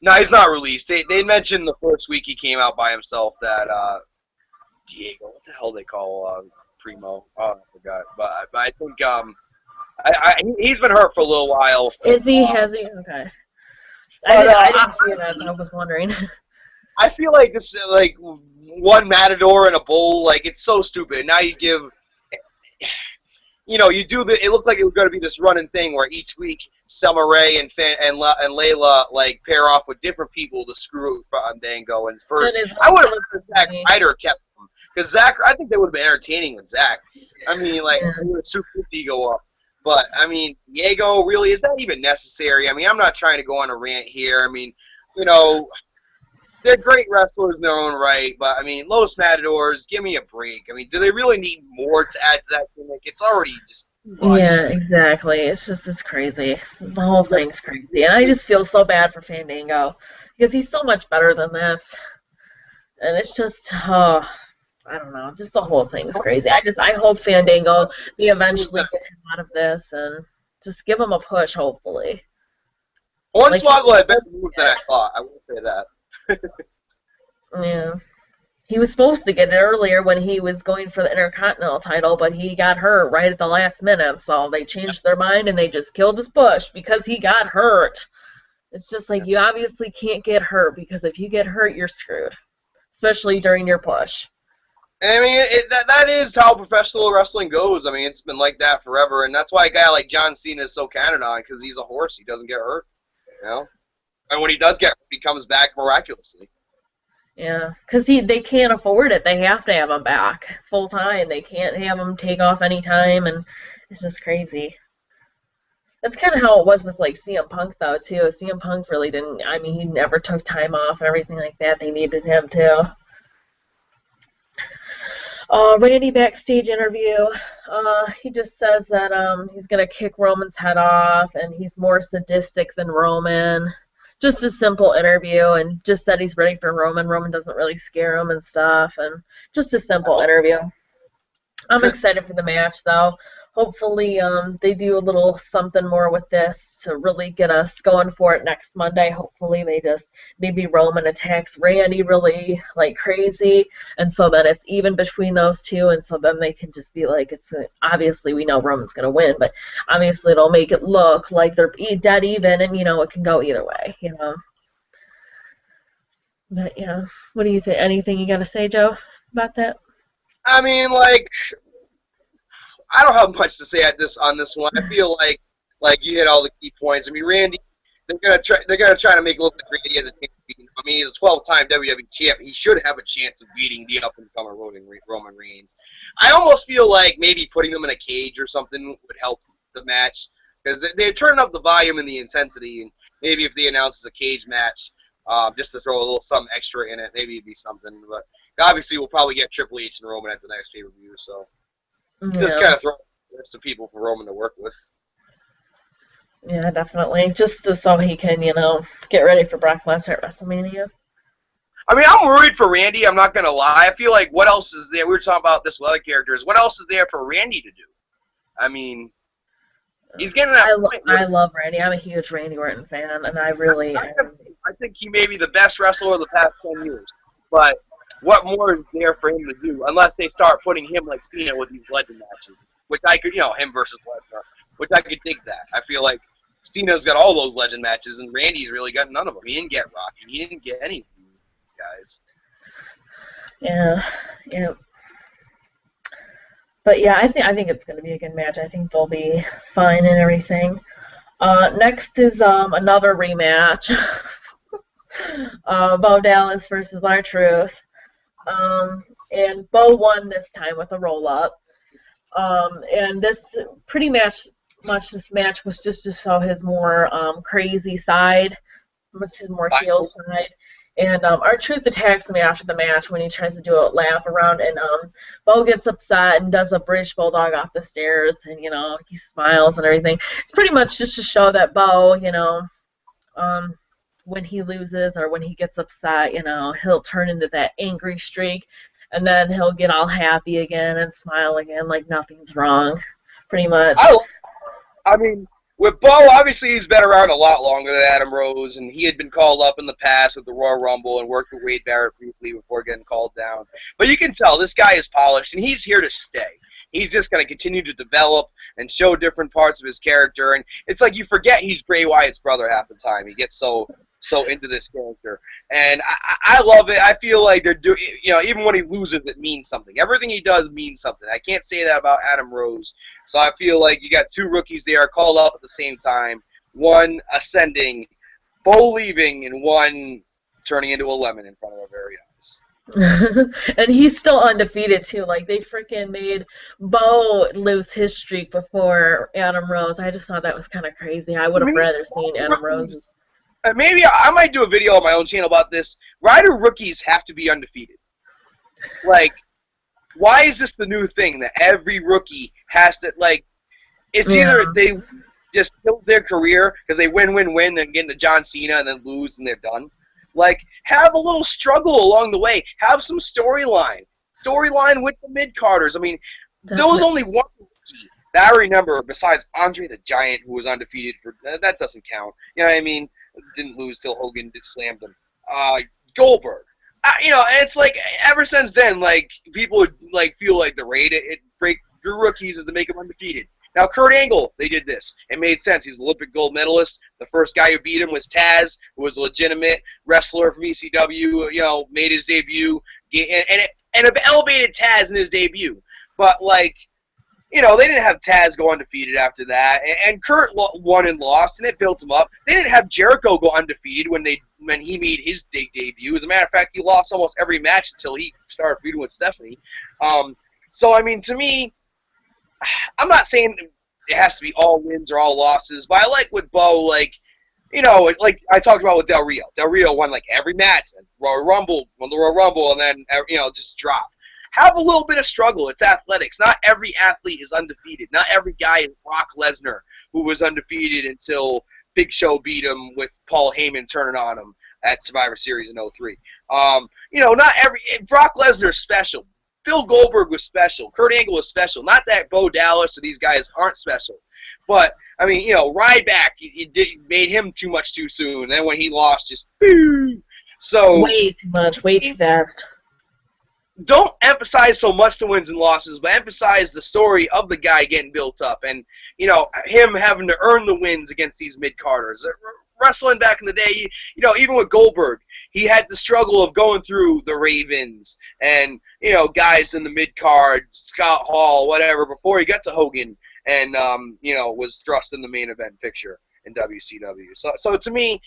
No, he's not released. They mentioned the first week he came out by himself that Diego, what the hell they call Primo? Oh, I forgot. But I think he's been hurt for a little while. Is he? Has he? Okay. I didn't see that. So I was wondering. I feel like this, like one Matador and a bull, like it's so stupid. Now you give, you do the. It looked like it was going to be this running thing where each week Selma Ray and Layla like pair off with different people to screw with Fandango. And first, I would have Zack Ryder kept him because Zack. I think they would have been entertaining with Zack. I mean, like they would have super ego up. But I mean, Diego, really, is that even necessary? I mean, I'm not trying to go on a rant here. I mean, they're great wrestlers in their own right, but I mean, Los Matadors, give me a break. I mean, do they really need more to add to that gimmick? It's already just too much. Yeah, exactly. It's crazy. The whole thing's crazy, and I just feel so bad for Fandango because he's so much better than this, and it's just, I don't know, just the whole thing's crazy. I hope Fandango, they eventually get him out of this and just give him a push, hopefully. Hornswoggle had better move than I thought. I will say that. Yeah. He was supposed to get it earlier when he was going for the Intercontinental title, but he got hurt right at the last minute, so they changed their mind and they just killed his push because he got hurt. It's just like, you obviously can't get hurt, because if you get hurt, you're screwed, especially during your push. I mean, that is how professional wrestling goes. I mean, it's been like that forever, and that's why a guy like John Cena is so counted on, because he's a horse. He doesn't get hurt, And when he does get hurt, he comes back miraculously. Yeah, because they can't afford it. They have to have him back full time. They can't have him take off any time, and it's just crazy. That's kind of how it was with, like, CM Punk, though, too. CM Punk really didn't, I mean, he never took time off and everything like that. They needed him, too. Randy backstage interview, he just says that he's going to kick Roman's head off, and he's more sadistic than Roman. Just a simple interview, and just that he's ready for Roman. Roman doesn't really scare him and stuff, and just a simple interview. I'm excited for the match, though. Hopefully they do a little something more with this to really get us going for it next Monday. Hopefully they just, maybe Roman attacks Randy really like crazy, and so then it's even between those two, and so then they can just be like, obviously we know Roman's going to win, but obviously it'll make it look like they're dead even, and it can go either way, But yeah, what do you think? Anything you got to say, Joe, about that? I mean, like, I don't have much to say on this one. I feel like you hit all the key points. I mean, Randy, they're gonna try to make it look like Randy has a chance of beating. I mean, he's a 12-time WWE champ. He should have a chance of beating the up-and-comer Roman Reigns. I almost feel like maybe putting them in a cage or something would help the match, because they're turning up the volume and the intensity. And maybe if they announce a cage match, just to throw a little something extra in it, maybe it'd be something. But obviously, we'll probably get Triple H and Roman at the next pay-per-view, so. Yeah. Just kind of throw some people for Roman to work with. Yeah, definitely. Just so he can, get ready for Brock Lesnar at WrestleMania. I mean, I'm worried for Randy. I'm not going to lie. I feel like what else is there? We were talking about this with other characters. What else is there for Randy to do? I mean, he's getting that point. I love Randy. I'm a huge Randy Orton fan, and I think he may be the best wrestler of the past 10 years. But what more is there for him to do, unless they start putting him like Cena with these legend matches, which I could, him versus Lesnar, which I could dig that. I feel like Cena's got all those legend matches, and Randy's really got none of them. He didn't get Rocky. He didn't get any of these guys. Yeah. But yeah, I think it's going to be a good match. I think they'll be fine and everything. Next is another rematch. Bo Dallas versus R-Truth. and Bo won this time with a roll-up. And this pretty much this match was just to show his more crazy side, his more heel side. And R-Truth attacks him after the match when he tries to do a lap around, and Bo gets upset and does a British Bulldog off the stairs, and he smiles and everything. It's pretty much just to show that Bo, when he loses or when he gets upset, he'll turn into that angry streak, and then he'll get all happy again and smile again like nothing's wrong, pretty much. I mean, with Bo, obviously he's been around a lot longer than Adam Rose, and he had been called up in the past with the Royal Rumble and worked with Wade Barrett briefly before getting called down. But you can tell this guy is polished, and he's here to stay. He's just going to continue to develop and show different parts of his character, and it's like you forget he's Bray Wyatt's brother half the time. He gets so into this character, and I love it. I feel like they're doing, even when he loses, it means something. Everything he does means something. I can't say that about Adam Rose. So I feel like you got two rookies there called up at the same time, one ascending, Bo leaving, and one turning into a lemon in front of our very eyes. And he's still undefeated too. Like, they freaking made Bo lose his streak before Adam Rose. I just thought that was kind of crazy. I would have rather seen Adam Rose. Maybe I might do a video on my own channel about this. Why do rookies have to be undefeated? Like, why is this the new thing that every rookie has to, like, it's either they just kill their career because they win, then get into John Cena and then lose and they're done. Like, have a little struggle along the way. Have some storyline. Storyline with the mid-carders. I mean, there was only one rookie that I remember besides Andre the Giant, who was undefeated for, that doesn't count. You know what I mean? Didn't lose till Hogan slammed him. Goldberg. And it's like, ever since then, like, people would, like, feel like the raid, it break your rookies is to make them undefeated. Now, Kurt Angle, they did this. It made sense. He's an Olympic gold medalist. The first guy who beat him was Taz, who was a legitimate wrestler from ECW, made his debut. And it elevated Taz in his debut. But, like, they didn't have Taz go undefeated after that. And Kurt won and lost, and it built him up. They didn't have Jericho go undefeated when he made his debut. As a matter of fact, he lost almost every match until he started feuding with Stephanie. So, I mean, to me, I'm not saying it has to be all wins or all losses, but I like with Bo, like I talked about with Del Rio. Del Rio won, like, every match, and Royal Rumble, won the Royal Rumble, and then, just dropped. Have a little bit of struggle. It's athletics. Not every athlete is undefeated. Not every guy is Brock Lesnar, who was undefeated until Big Show beat him with Paul Heyman turning on him at Survivor Series in 2003. Not every Brock Lesnar's special. Bill Goldberg was special. Kurt Angle was special. Not that Bo Dallas or these guys aren't special. But, I mean, Ryback, it made him too much too soon. And then when he lost, just boom. So way too much, way too fast. Don't emphasize so much the wins and losses, but emphasize the story of the guy getting built up and, him having to earn the wins against these mid-carders. Wrestling back in the day, even with Goldberg, he had the struggle of going through the Ravens and, guys in the mid-card, Scott Hall, whatever, before he got to Hogan and, was thrust in the main event picture in WCW. So to me,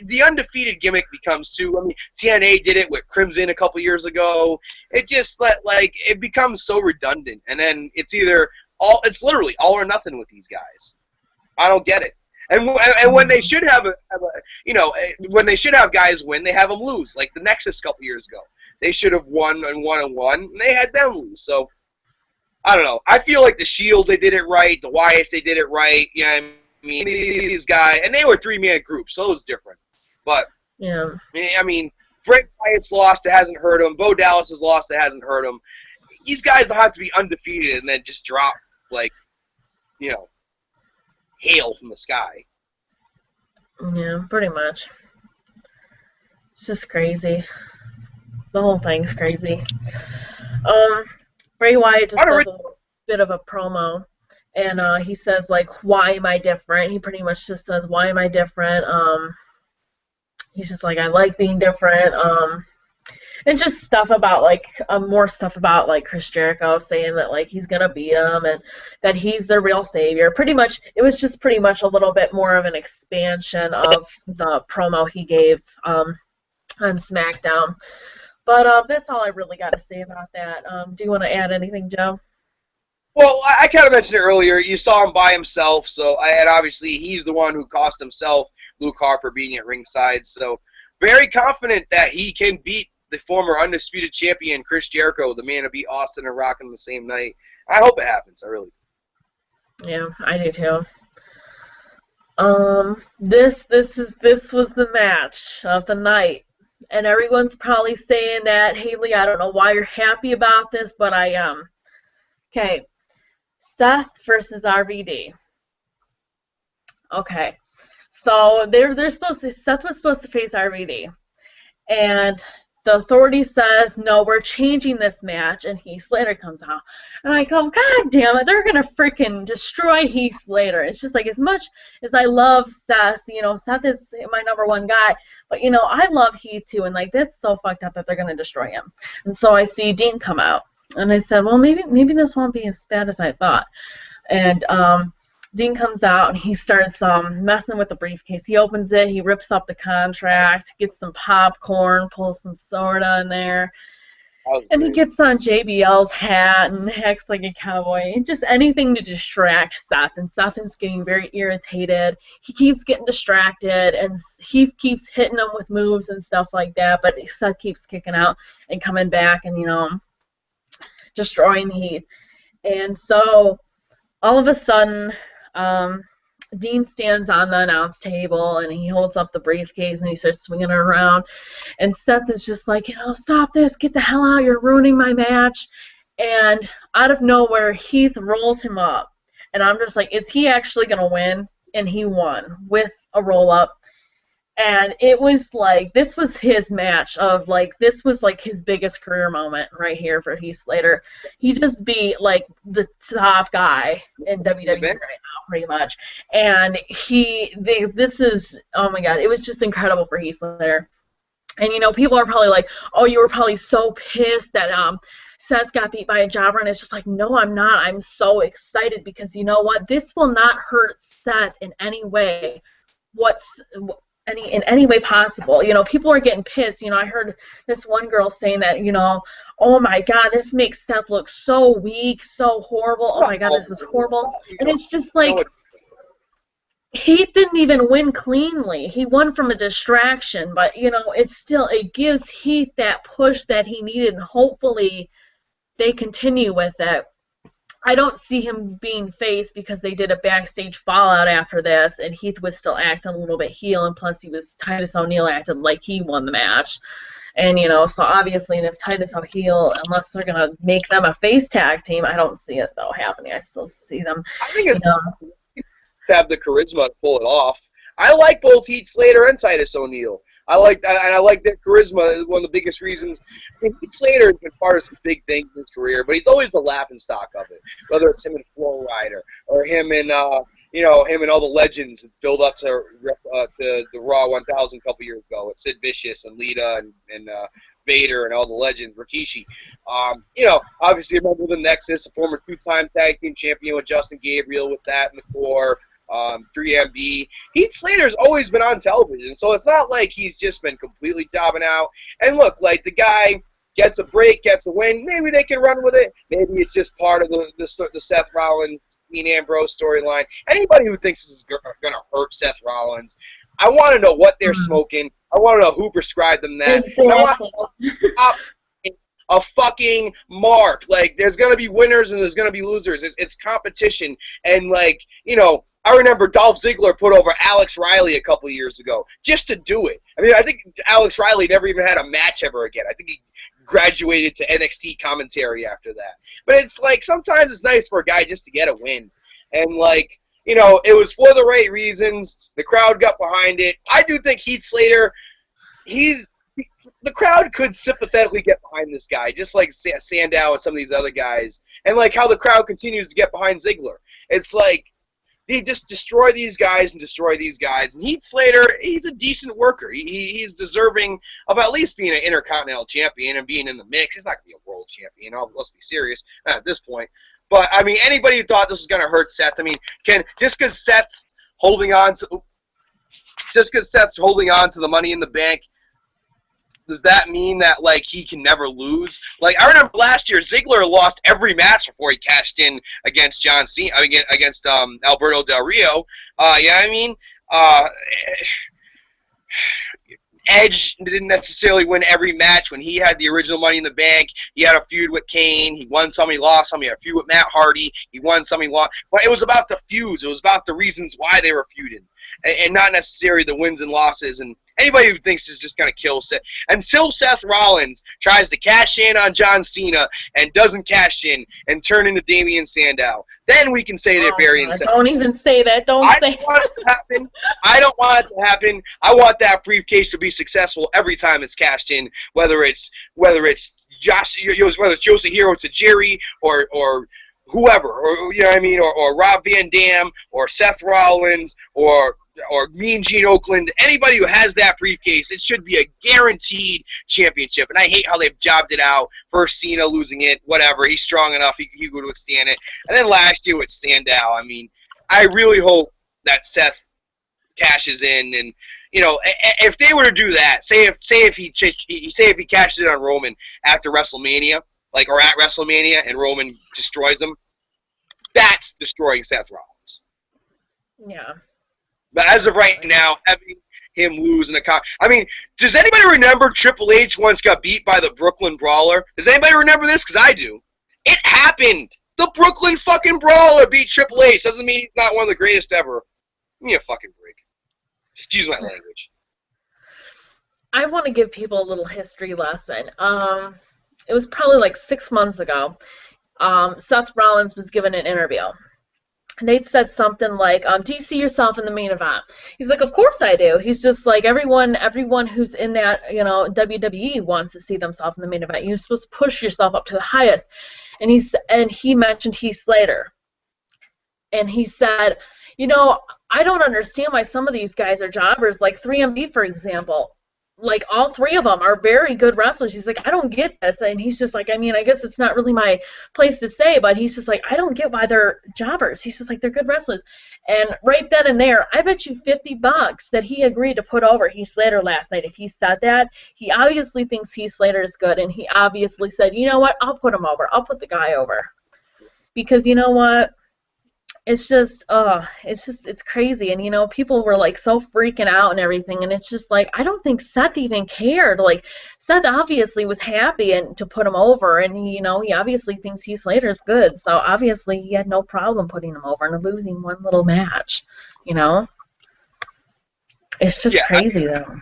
the undefeated gimmick becomes too. I mean, TNA did it with Crimson a couple years ago. It just it becomes so redundant, and then it's literally all or nothing with these guys. I don't get it. And when they should have when they should have guys win, they have them lose. Like the Nexus a couple years ago, they should have won, and they had them lose. So I don't know. I feel like the Shield, they did it right. The Wyatts, they did it right. Yeah. I mean, these guys, and they were 3-man groups, so it was different. But, yeah, I mean, Bray Wyatt's lost, it hasn't hurt him. Bo Dallas has lost, it hasn't hurt him. These guys don't have to be undefeated and then just drop, hail from the sky. Yeah, pretty much. It's just crazy. The whole thing's crazy. Bray Wyatt just does a little bit of a promo. And he says, like, why am I different? He pretty much just says, why am I different? He's just like, I like being different. And just stuff about, like, more stuff about, like, Chris Jericho saying that, like, he's going to beat him and that he's the real savior. Pretty much, it was just pretty much a little bit more of an expansion of the promo he gave on SmackDown. But that's all I really got to say about that. Do you want to add anything, Joe? Well, I kind of mentioned it earlier. You saw him by himself, and obviously he's the one who cost himself Luke Harper being at ringside. So very confident that he can beat the former undisputed champion Chris Jericho, the man who beat Austin and Rock on the same night. I hope it happens. I really do. Yeah, I do too. This was the match of the night, and everyone's probably saying that, Haley, I don't know why you're happy about this, but I am. Okay, Seth versus RVD. Okay, so they're supposed to. Seth was supposed to face RVD, and the authority says, no, we're changing this match, and Heath Slater comes out. And I go, God damn it, they're going to freaking destroy Heath Slater. It's just like, as much as I love Seth, Seth is my #1 guy, but, I love Heath too, and, like, that's so fucked up that they're going to destroy him. And so I see Dean come out, and I said, well, maybe this won't be as bad as I thought. And Dean comes out and he starts messing with the briefcase. He opens it, he rips up the contract, gets some popcorn, pulls some soda in there, and he gets on JBL's hat and acts like a cowboy. Just anything to distract Seth, and Seth is getting very irritated. He keeps getting distracted, and Heath keeps hitting him with moves and stuff like that, but Seth keeps kicking out and coming back and, destroying Heath. And so all of a sudden, Dean stands on the announce table and he holds up the briefcase and he starts swinging it around, and Seth is just like, stop this, get the hell out, you're ruining my match. And out of nowhere, Heath rolls him up, and I'm just like, is he actually gonna win? And he won with a roll up. And it was like, this was his match of, like, this was like his biggest career moment right here for Heath Slater. He just beat, like, the top guy in WWE right now, pretty much. And this is, oh my God, it was just incredible for Heath Slater. And, people are probably like, oh, you were probably so pissed that Seth got beat by a jobber. And it's just like, no, I'm not. I'm so excited because, you know what? This will not hurt Seth in any way. In any way possible. People are getting pissed. I heard this one girl saying that, oh my God, this makes Seth look so weak, so horrible. Oh my God, this is horrible. And it's just like, Heath didn't even win cleanly. He won from a distraction, but, it gives Heath that push that he needed, and hopefully they continue with it. I don't see him being faced because they did a backstage fallout after this, and Heath was still acting a little bit heel, and plus Titus O'Neil acted like he won the match. And, so obviously, and if Titus O'Neil, unless they're going to make them a face tag team, I don't see it, though, happening. I still see them, I think have the charisma to pull it off. I like both Heath Slater and Titus O'Neil. I like their charisma. One of the biggest reasons. Heath Slater has been part of some big things in his career, but he's always the laughing stock of it. Whether it's him and Flow Rider, or him and him and all the legends that build up to the Raw 1000 a couple years ago with Sid Vicious and Lita and Vader and all the legends, Rikishi. Obviously remember the Nexus, a former 2-time tag team champion with Justin Gabriel with that in the core. 3MB. Heath Slater's always been on television, so it's not like he's just been completely jobbing out. And look, like, the guy gets a break, gets a win. Maybe they can run with it. Maybe it's just part of the Seth Rollins, Dean Ambrose storyline. Anybody who thinks this is going to hurt Seth Rollins, I want to know what they're smoking. I want to know who prescribed them that. Exactly. I want to know a fucking mark. Like, there's going to be winners and there's going to be losers. It's competition. And, like, I remember Dolph Ziggler put over Alex Riley a couple years ago just to do it. I mean, I think Alex Riley never even had a match ever again. I think he graduated to NXT commentary after that. But it's like, sometimes it's nice for a guy just to get a win. And, like, it was for the right reasons. The crowd got behind it. I do think Heath Slater, the crowd could sympathetically get behind this guy, just like Sandow and some of these other guys. And, like, how the crowd continues to get behind Ziggler. It's like, they just destroy these guys and destroy these guys. And Heath Slater, he's a decent worker. He's deserving of at least being an Intercontinental Champion and being in the mix. He's not going to be a World Champion. Let's be serious at this point. But, I mean, anybody who thought this was going to hurt Seth, I mean, just because Seth's holding on to the Money in the Bank, does that mean that like he can never lose? Like I remember last year, Ziggler lost every match before he cashed in against John Cena, against Alberto Del Rio. Yeah, I mean, Edge didn't necessarily win every match. When he had the original Money in the Bank, he had a feud with Kane. He won some, he lost some. He had a feud with Matt Hardy. He won some, he lost. But it was about the feuds. It was about the reasons why they were feuding, and not necessarily the wins and losses. And anybody who thinks is just going to kill Seth, until Seth Rollins tries to cash in on John Cena and doesn't cash in and turn into Damian Sandow, then we can say they're burying Seth. Don't even say that. Don't say I don't want it to happen. I don't want it to happen. I want that briefcase to be successful every time it's cashed in, whether it's Yoshihiro Tajiri or whoever, or you know what I mean, or Rob Van Dam or Seth Rollins or Mean Gene Oakland, anybody who has that briefcase, it should be a guaranteed championship. And I hate how they've jobbed it out. First Cena losing it, whatever. He's strong enough. He would withstand it. And then last year with Sandow, I mean, I really hope that Seth cashes in. And you know, if they were to do that, say if he cashes in on Roman after WrestleMania, like, or at WrestleMania, and Roman destroys him, that's destroying Seth Rollins. Yeah. But as of right now, having him lose in I mean, does anybody remember Triple H once got beat by the Brooklyn Brawler? Does anybody remember this? Because I do. It happened. The Brooklyn fucking Brawler beat Triple H. Doesn't mean he's not one of the greatest ever. Give me a fucking break. Excuse my language. I want to give people a little history lesson. It was probably like 6 months ago. Seth Rollins was given an interview. And they'd said something like, do you see yourself in the main event? He's like, of course I do. He's just like, everyone who's in that, you know, WWE wants to see themselves in the main event. You're supposed to push yourself up to the highest. And he mentioned Heath Slater. And he said, you know, I don't understand why some of these guys are jobbers, like 3MB, for example. Like, all three of them are very good wrestlers. He's like, I don't get this. And he's just like, I mean, I guess it's not really my place to say, but he's just like, I don't get why they're jobbers. He's just like, they're good wrestlers. And right then and there, I bet you $50 that he agreed to put over Heath Slater last night. If he said that, he obviously thinks Heath Slater is good, and he obviously said, you know what, I'll put him over. I'll put the guy over. Because you know what? It's just, it's crazy. And, you know, people were, like, so freaking out and everything. And it's just, like, I don't think Seth even cared. Like, Seth obviously was happy to put him over. And, you know, he obviously thinks Heath Slater's good. So, obviously, he had no problem putting him over and losing one little match, you know? It's just crazy, though.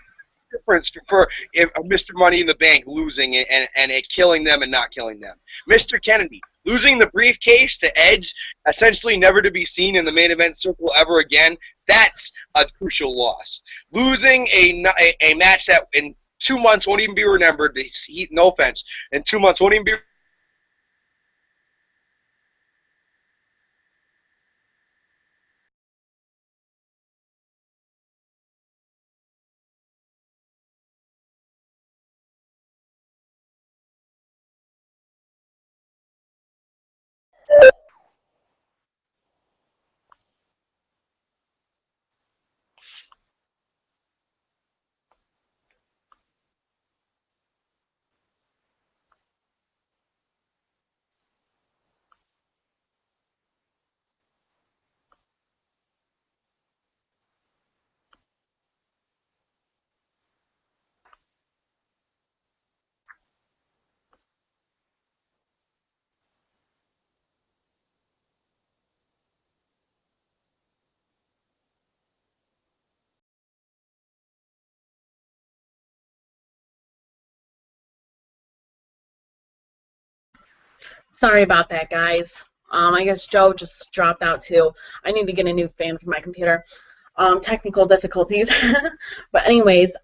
Difference for Mr. Money in the Bank losing and it killing them and not killing them. Mr. Kennedy losing the briefcase to Edge, essentially never to be seen in the main event circle ever again, that's a crucial loss. Losing a match that in 2 months won't even be remembered, no offense, in 2 months won't even be Sorry about that, guys. I guess Joe just dropped out, too. I need to get a new fan for my computer. Technical difficulties. But anyways,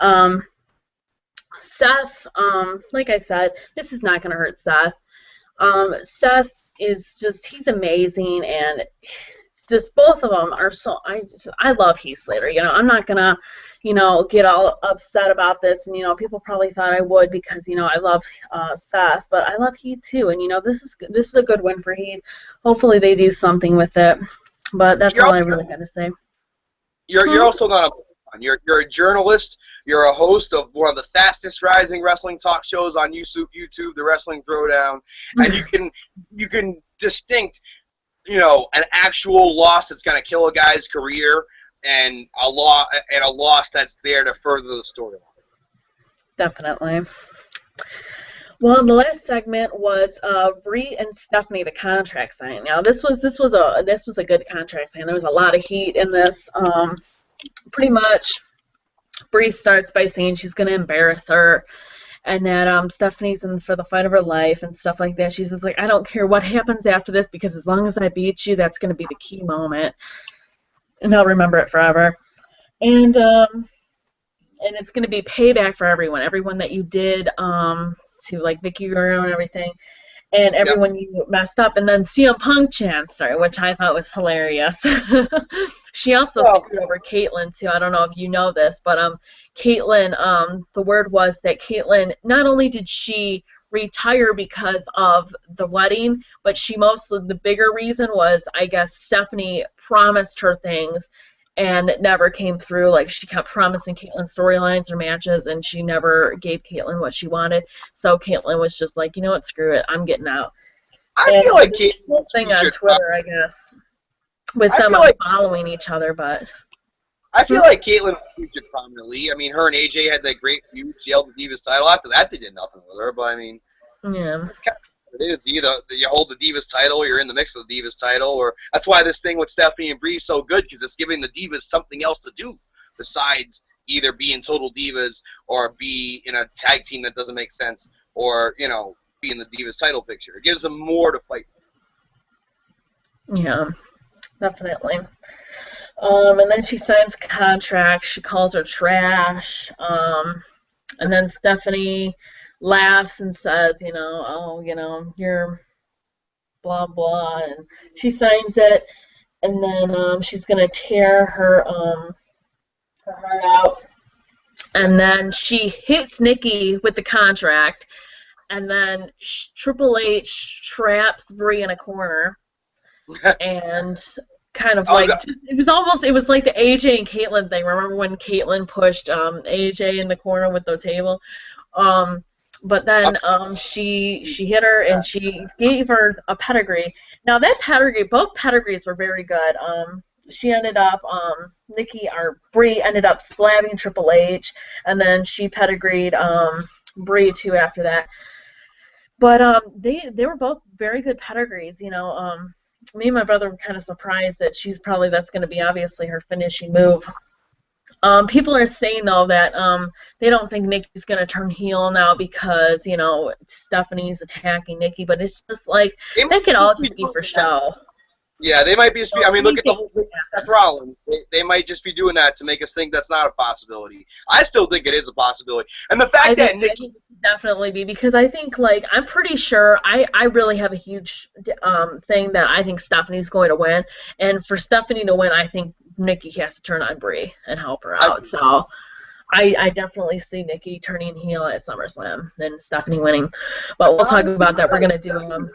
Seth, like I said, this is not going to hurt Seth. Seth is just, he's amazing, and it's just both of them are so, I love Heath Slater. You know, I'm not going to, you know, get all upset about this, and, you know, people probably thought I would because, you know, I love Seth, but I love Heath too, and, you know, this is a good win for Heath. Hopefully they do something with it, but that's all I really got to say. You're also not on. You're a journalist. You're a host of one of the fastest rising wrestling talk shows on YouTube, The Wrestling Throwdown, and you can distinct, an actual loss that's going to kill a guy's career and a loss that's there to further the storyline. Definitely. Well, the last segment was Brie and Stephanie, the contract signing. Now, this was a good contract signing. There was a lot of heat in this. Pretty much, Brie starts by saying she's going to embarrass her, and that Stephanie's in for the fight of her life and stuff like that. She's just like, I don't care what happens after this, because as long as I beat you, that's going to be the key moment, and I'll remember it forever. And it's going to be payback for everyone that you did to, like, Vicky Guerrero and everything, and everyone you messed up. And then CM Punk chants started, which I thought was hilarious. She also screwed over Caitlyn, too. I don't know if you know this, but Caitlyn, the word was that Caitlyn, not only did she retire because of the wedding, but the bigger reason was, I guess, Stephanie promised her things, and it never came through. Like, she kept promising Caitlyn storylines or matches, and she never gave Caitlyn what she wanted. So Caitlyn was just like, you know what, screw it, I'm getting out. I feel like Caitlyn's thing on Twitter, I guess, with them following each other, but I feel like Caitlyn featured prominently. I mean, her and AJ had that great feud. She held the Divas title. After that, they did nothing with her. But I mean, yeah. It is either you hold the Divas title, or you're in the mix for the Divas title, or that's why this thing with Stephanie and Brie is so good, because it's giving the Divas something else to do besides either be in Total Divas or be in a tag team that doesn't make sense, or be in the Divas title picture. It gives them more to fight for. Yeah, definitely. And then she signs contracts. She calls her trash. And then Stephanie laughs and says, you're blah, blah. And she signs it. And then she's going to tear her heart out. And then she hits Nikki with the contract. And then Triple H traps Brie in a corner. And kind of like, it was like the AJ and Caitlyn thing. Remember when Caitlyn pushed AJ in the corner with the table? But then she hit her, and she gave her a pedigree. Now that pedigree, both pedigrees were very good. She ended up, Brie ended up slapping Triple H, and then she pedigreed Brie too after that. But they were both very good pedigrees, Me and my brother were kind of surprised that that's going to be obviously her finishing move. People are saying, though, that they don't think Nikki's going to turn heel now because, Stephanie's attacking Nikki, but it's just like, they could all just be for show. Yeah, they might be. I mean, look at the whole thing with Seth Rollins. They might just be doing that to make us think that's not a possibility. I still think it is a possibility. And the fact that Nikki... definitely be, because I think, I'm pretty sure, I really have a huge thing that I think Stephanie's going to win. And for Stephanie to win, I think Nikki has to turn on Brie and help her out. So I definitely see Nikki turning heel at SummerSlam and Stephanie winning. But we'll talk about that. We're going to do...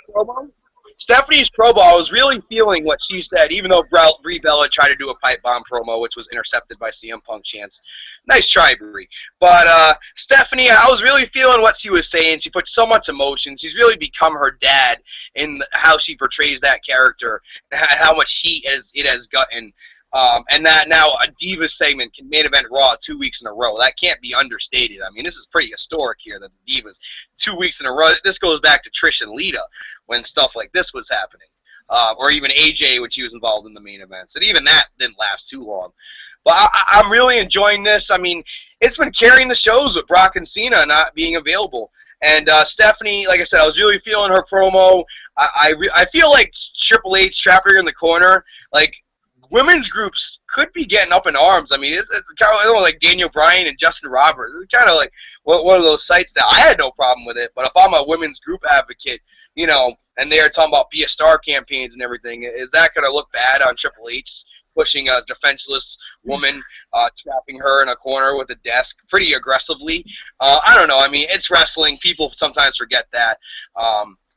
Stephanie's promo, I was really feeling what she said, even though Brie Bella tried to do a pipe bomb promo, which was intercepted by CM Punk chants. Nice try, Brie. But Stephanie, I was really feeling what she was saying. She put so much emotion. She's really become her dad in how she portrays that character, and how much heat it has gotten. And that now a Divas segment can main event Raw 2 weeks in a row. That can't be understated. I mean, this is pretty historic here that the Divas 2 weeks in a row. This goes back to Trish and Lita when stuff like this was happening. Or even AJ when she was involved in the main events. And even that didn't last too long. But I'm really enjoying this. I mean, it's been carrying the shows with Brock and Cena not being available. And Stephanie, like I said, I was really feeling her promo. I feel like Triple H trapped her in the corner. Like, women's groups could be getting up in arms. I mean, it's kind of like Daniel Bryan and Justin Roberts. It's kind of like one of those sites that I had no problem with it. But if I'm a women's group advocate, and they're talking about Be a Star campaigns and everything, is that going to look bad on Triple H pushing a defenseless woman, trapping her in a corner with a desk pretty aggressively? I don't know. I mean, it's wrestling. People sometimes forget that.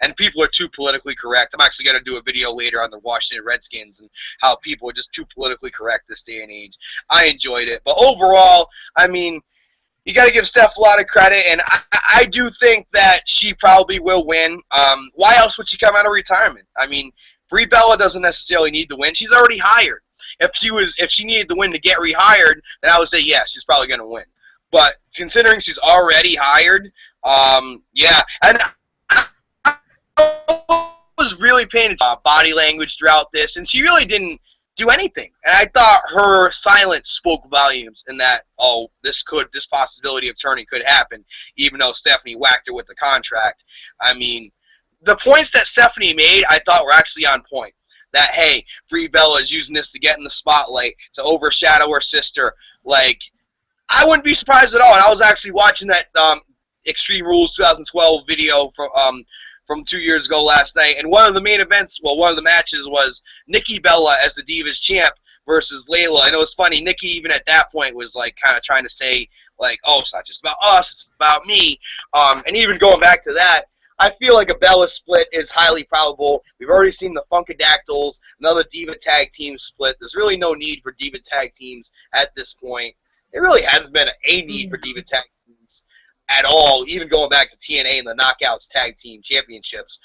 and people are too politically correct. I'm actually going to do a video later on the Washington Redskins and how people are just too politically correct this day and age. I enjoyed it. But overall, I mean, you got to give Steph a lot of credit, and I do think that she probably will win. Why else would she come out of retirement? I mean, Brie Bella doesn't necessarily need the win. She's already hired. If she needed the win to get rehired, then I would say yes, she's probably going to win. But considering she's already hired, yeah. And I was really paying attention to body language throughout this, and she really didn't do anything. And I thought her silence spoke volumes in that, oh, this possibility of turning could happen, even though Stephanie whacked her with the contract. I mean, the points that Stephanie made, I thought were actually on point. That, hey, Brie Bella is using this to get in the spotlight, to overshadow her sister. Like, I wouldn't be surprised at all. And I was actually watching that Extreme Rules 2012 video from 2 years ago last night, and one of the main events, well, one of the matches was Nikki Bella as the Divas champ versus Layla. And it was funny, Nikki even at that point was like kind of trying to say, like, oh, it's not just about us, it's about me. And even going back to that, I feel like a Bella split is highly probable. We've already seen the Funkadactyls, another Diva tag team split. There's really no need for Diva tag teams at this point. There really hasn't been a need for Diva tag teams at all, even going back to TNA and the Knockouts Tag Team Championships.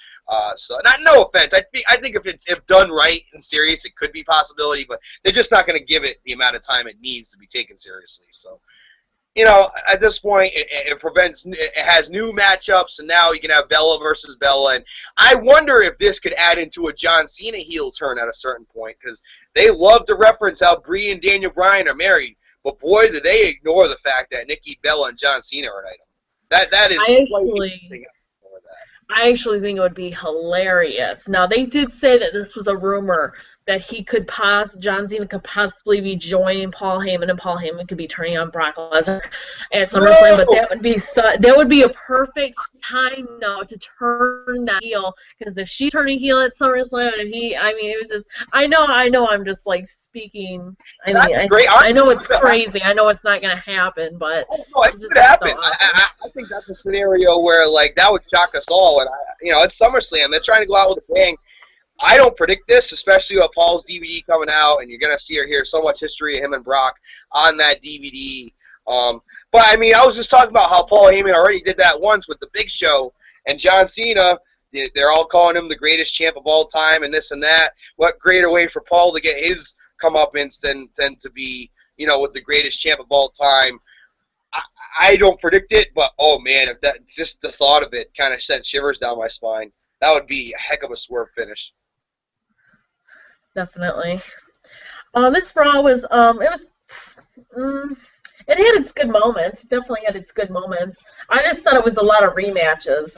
So, no offense. I think if done right and serious, it could be a possibility, but they're just not going to give it the amount of time it needs to be taken seriously. So, you know, at this point, it has new matchups, and now you can have Bella versus Bella. And I wonder if this could add into a John Cena heel turn at a certain point, because they love to reference how Brie and Daniel Bryan are married. But boy, do they ignore the fact that Nikki Bella and John Cena are an item. That is I actually think it would be hilarious. Now, they did say that this was a rumor that John Cena could possibly be joining Paul Heyman, and Paul Heyman could be turning on Brock Lesnar at SummerSlam. But that would be a perfect time now to turn that heel, because if she's turning heel at SummerSlam, and it was just, I know, I'm just like speaking. I know it's crazy. I know it's not going to happen, but no, it could happen. So I think that's a scenario where like that would shock us all. And it's SummerSlam. They're trying to go out with a bang. I don't predict this, especially with Paul's DVD coming out, and you're going to see or hear so much history of him and Brock on that DVD. But, I mean, I was just talking about how Paul Heyman already did that once with the Big Show, and John Cena, they're all calling him the greatest champ of all time and this and that. What greater way for Paul to get his comeuppance than to be, with the greatest champ of all time. I don't predict it, but, oh, man, if that just the thought of it kind of sent shivers down my spine. That would be a heck of a swerve finish. Definitely. This Raw was, it had its good moments. Definitely had its good moments. I just thought it was a lot of rematches.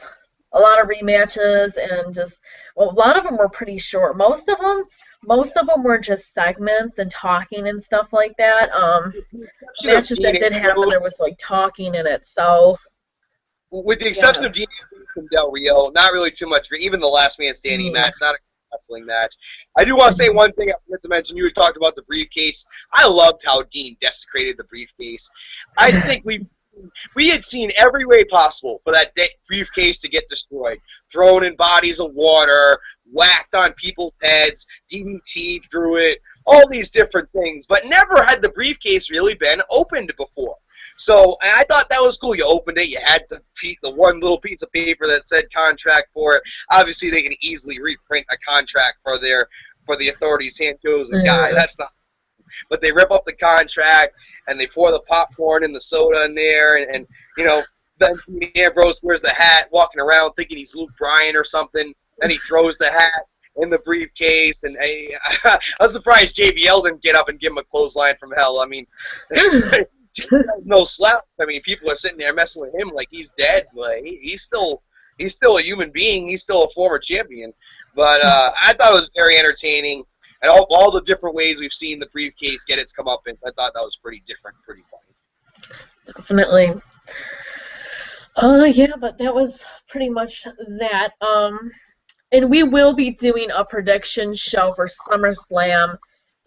And just, well, a lot of them were pretty short. Most of them were just segments and talking and stuff like that. Matches that did happen, there was like talking in it. So, with the exception of Dean and Del Rio, not really too much. Even the Last Man Standing match, not a wrestling match. I do want to say one thing I forgot to mention. You had talked about the briefcase. I loved how Dean desecrated the briefcase. I think we had seen every way possible for that briefcase to get destroyed. Thrown in bodies of water, whacked on people's heads, DDT through it, all these different things. But never had the briefcase really been opened before. So I thought that was cool. You opened it. You had the one little piece of paper that said contract for it. Obviously, they can easily reprint a contract for the authorities' hand-chosen guy. That's not. But they rip up the contract and they pour the popcorn and the soda in there, and then Ambrose wears the hat, walking around thinking he's Luke Bryan or something. Then he throws the hat in the briefcase, and I was surprised JBL didn't get up and give him a clothesline from hell. I mean. No slap. I mean, people are sitting there messing with him like he's dead. Like he's still a human being. He's still a former champion. But I thought it was very entertaining, and all the different ways we've seen the briefcase get its comeuppance. I thought that was pretty different, pretty funny. Definitely. Yeah, but that was pretty much that. And we will be doing a prediction show for SummerSlam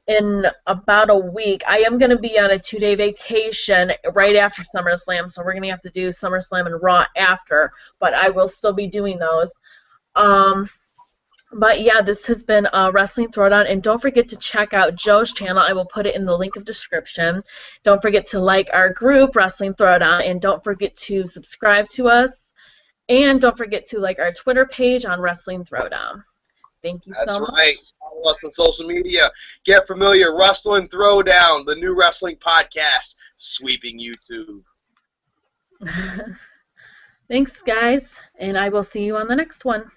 in about a week. I am going to be on a 2-day vacation right after SummerSlam, so we're going to have to do SummerSlam and Raw after, but I will still be doing those. But yeah, this has been Wrestling Throwdown, and don't forget to check out Joe's channel. I will put it in the link of description. Don't forget to like our group, Wrestling Throwdown, and don't forget to subscribe to us, and don't forget to like our Twitter page on Wrestling Throwdown. Thank you so much. That's right. Follow us on social media. Get familiar. Wrestling Throwdown, the new wrestling podcast, sweeping YouTube. Thanks, guys, and I will see you on the next one.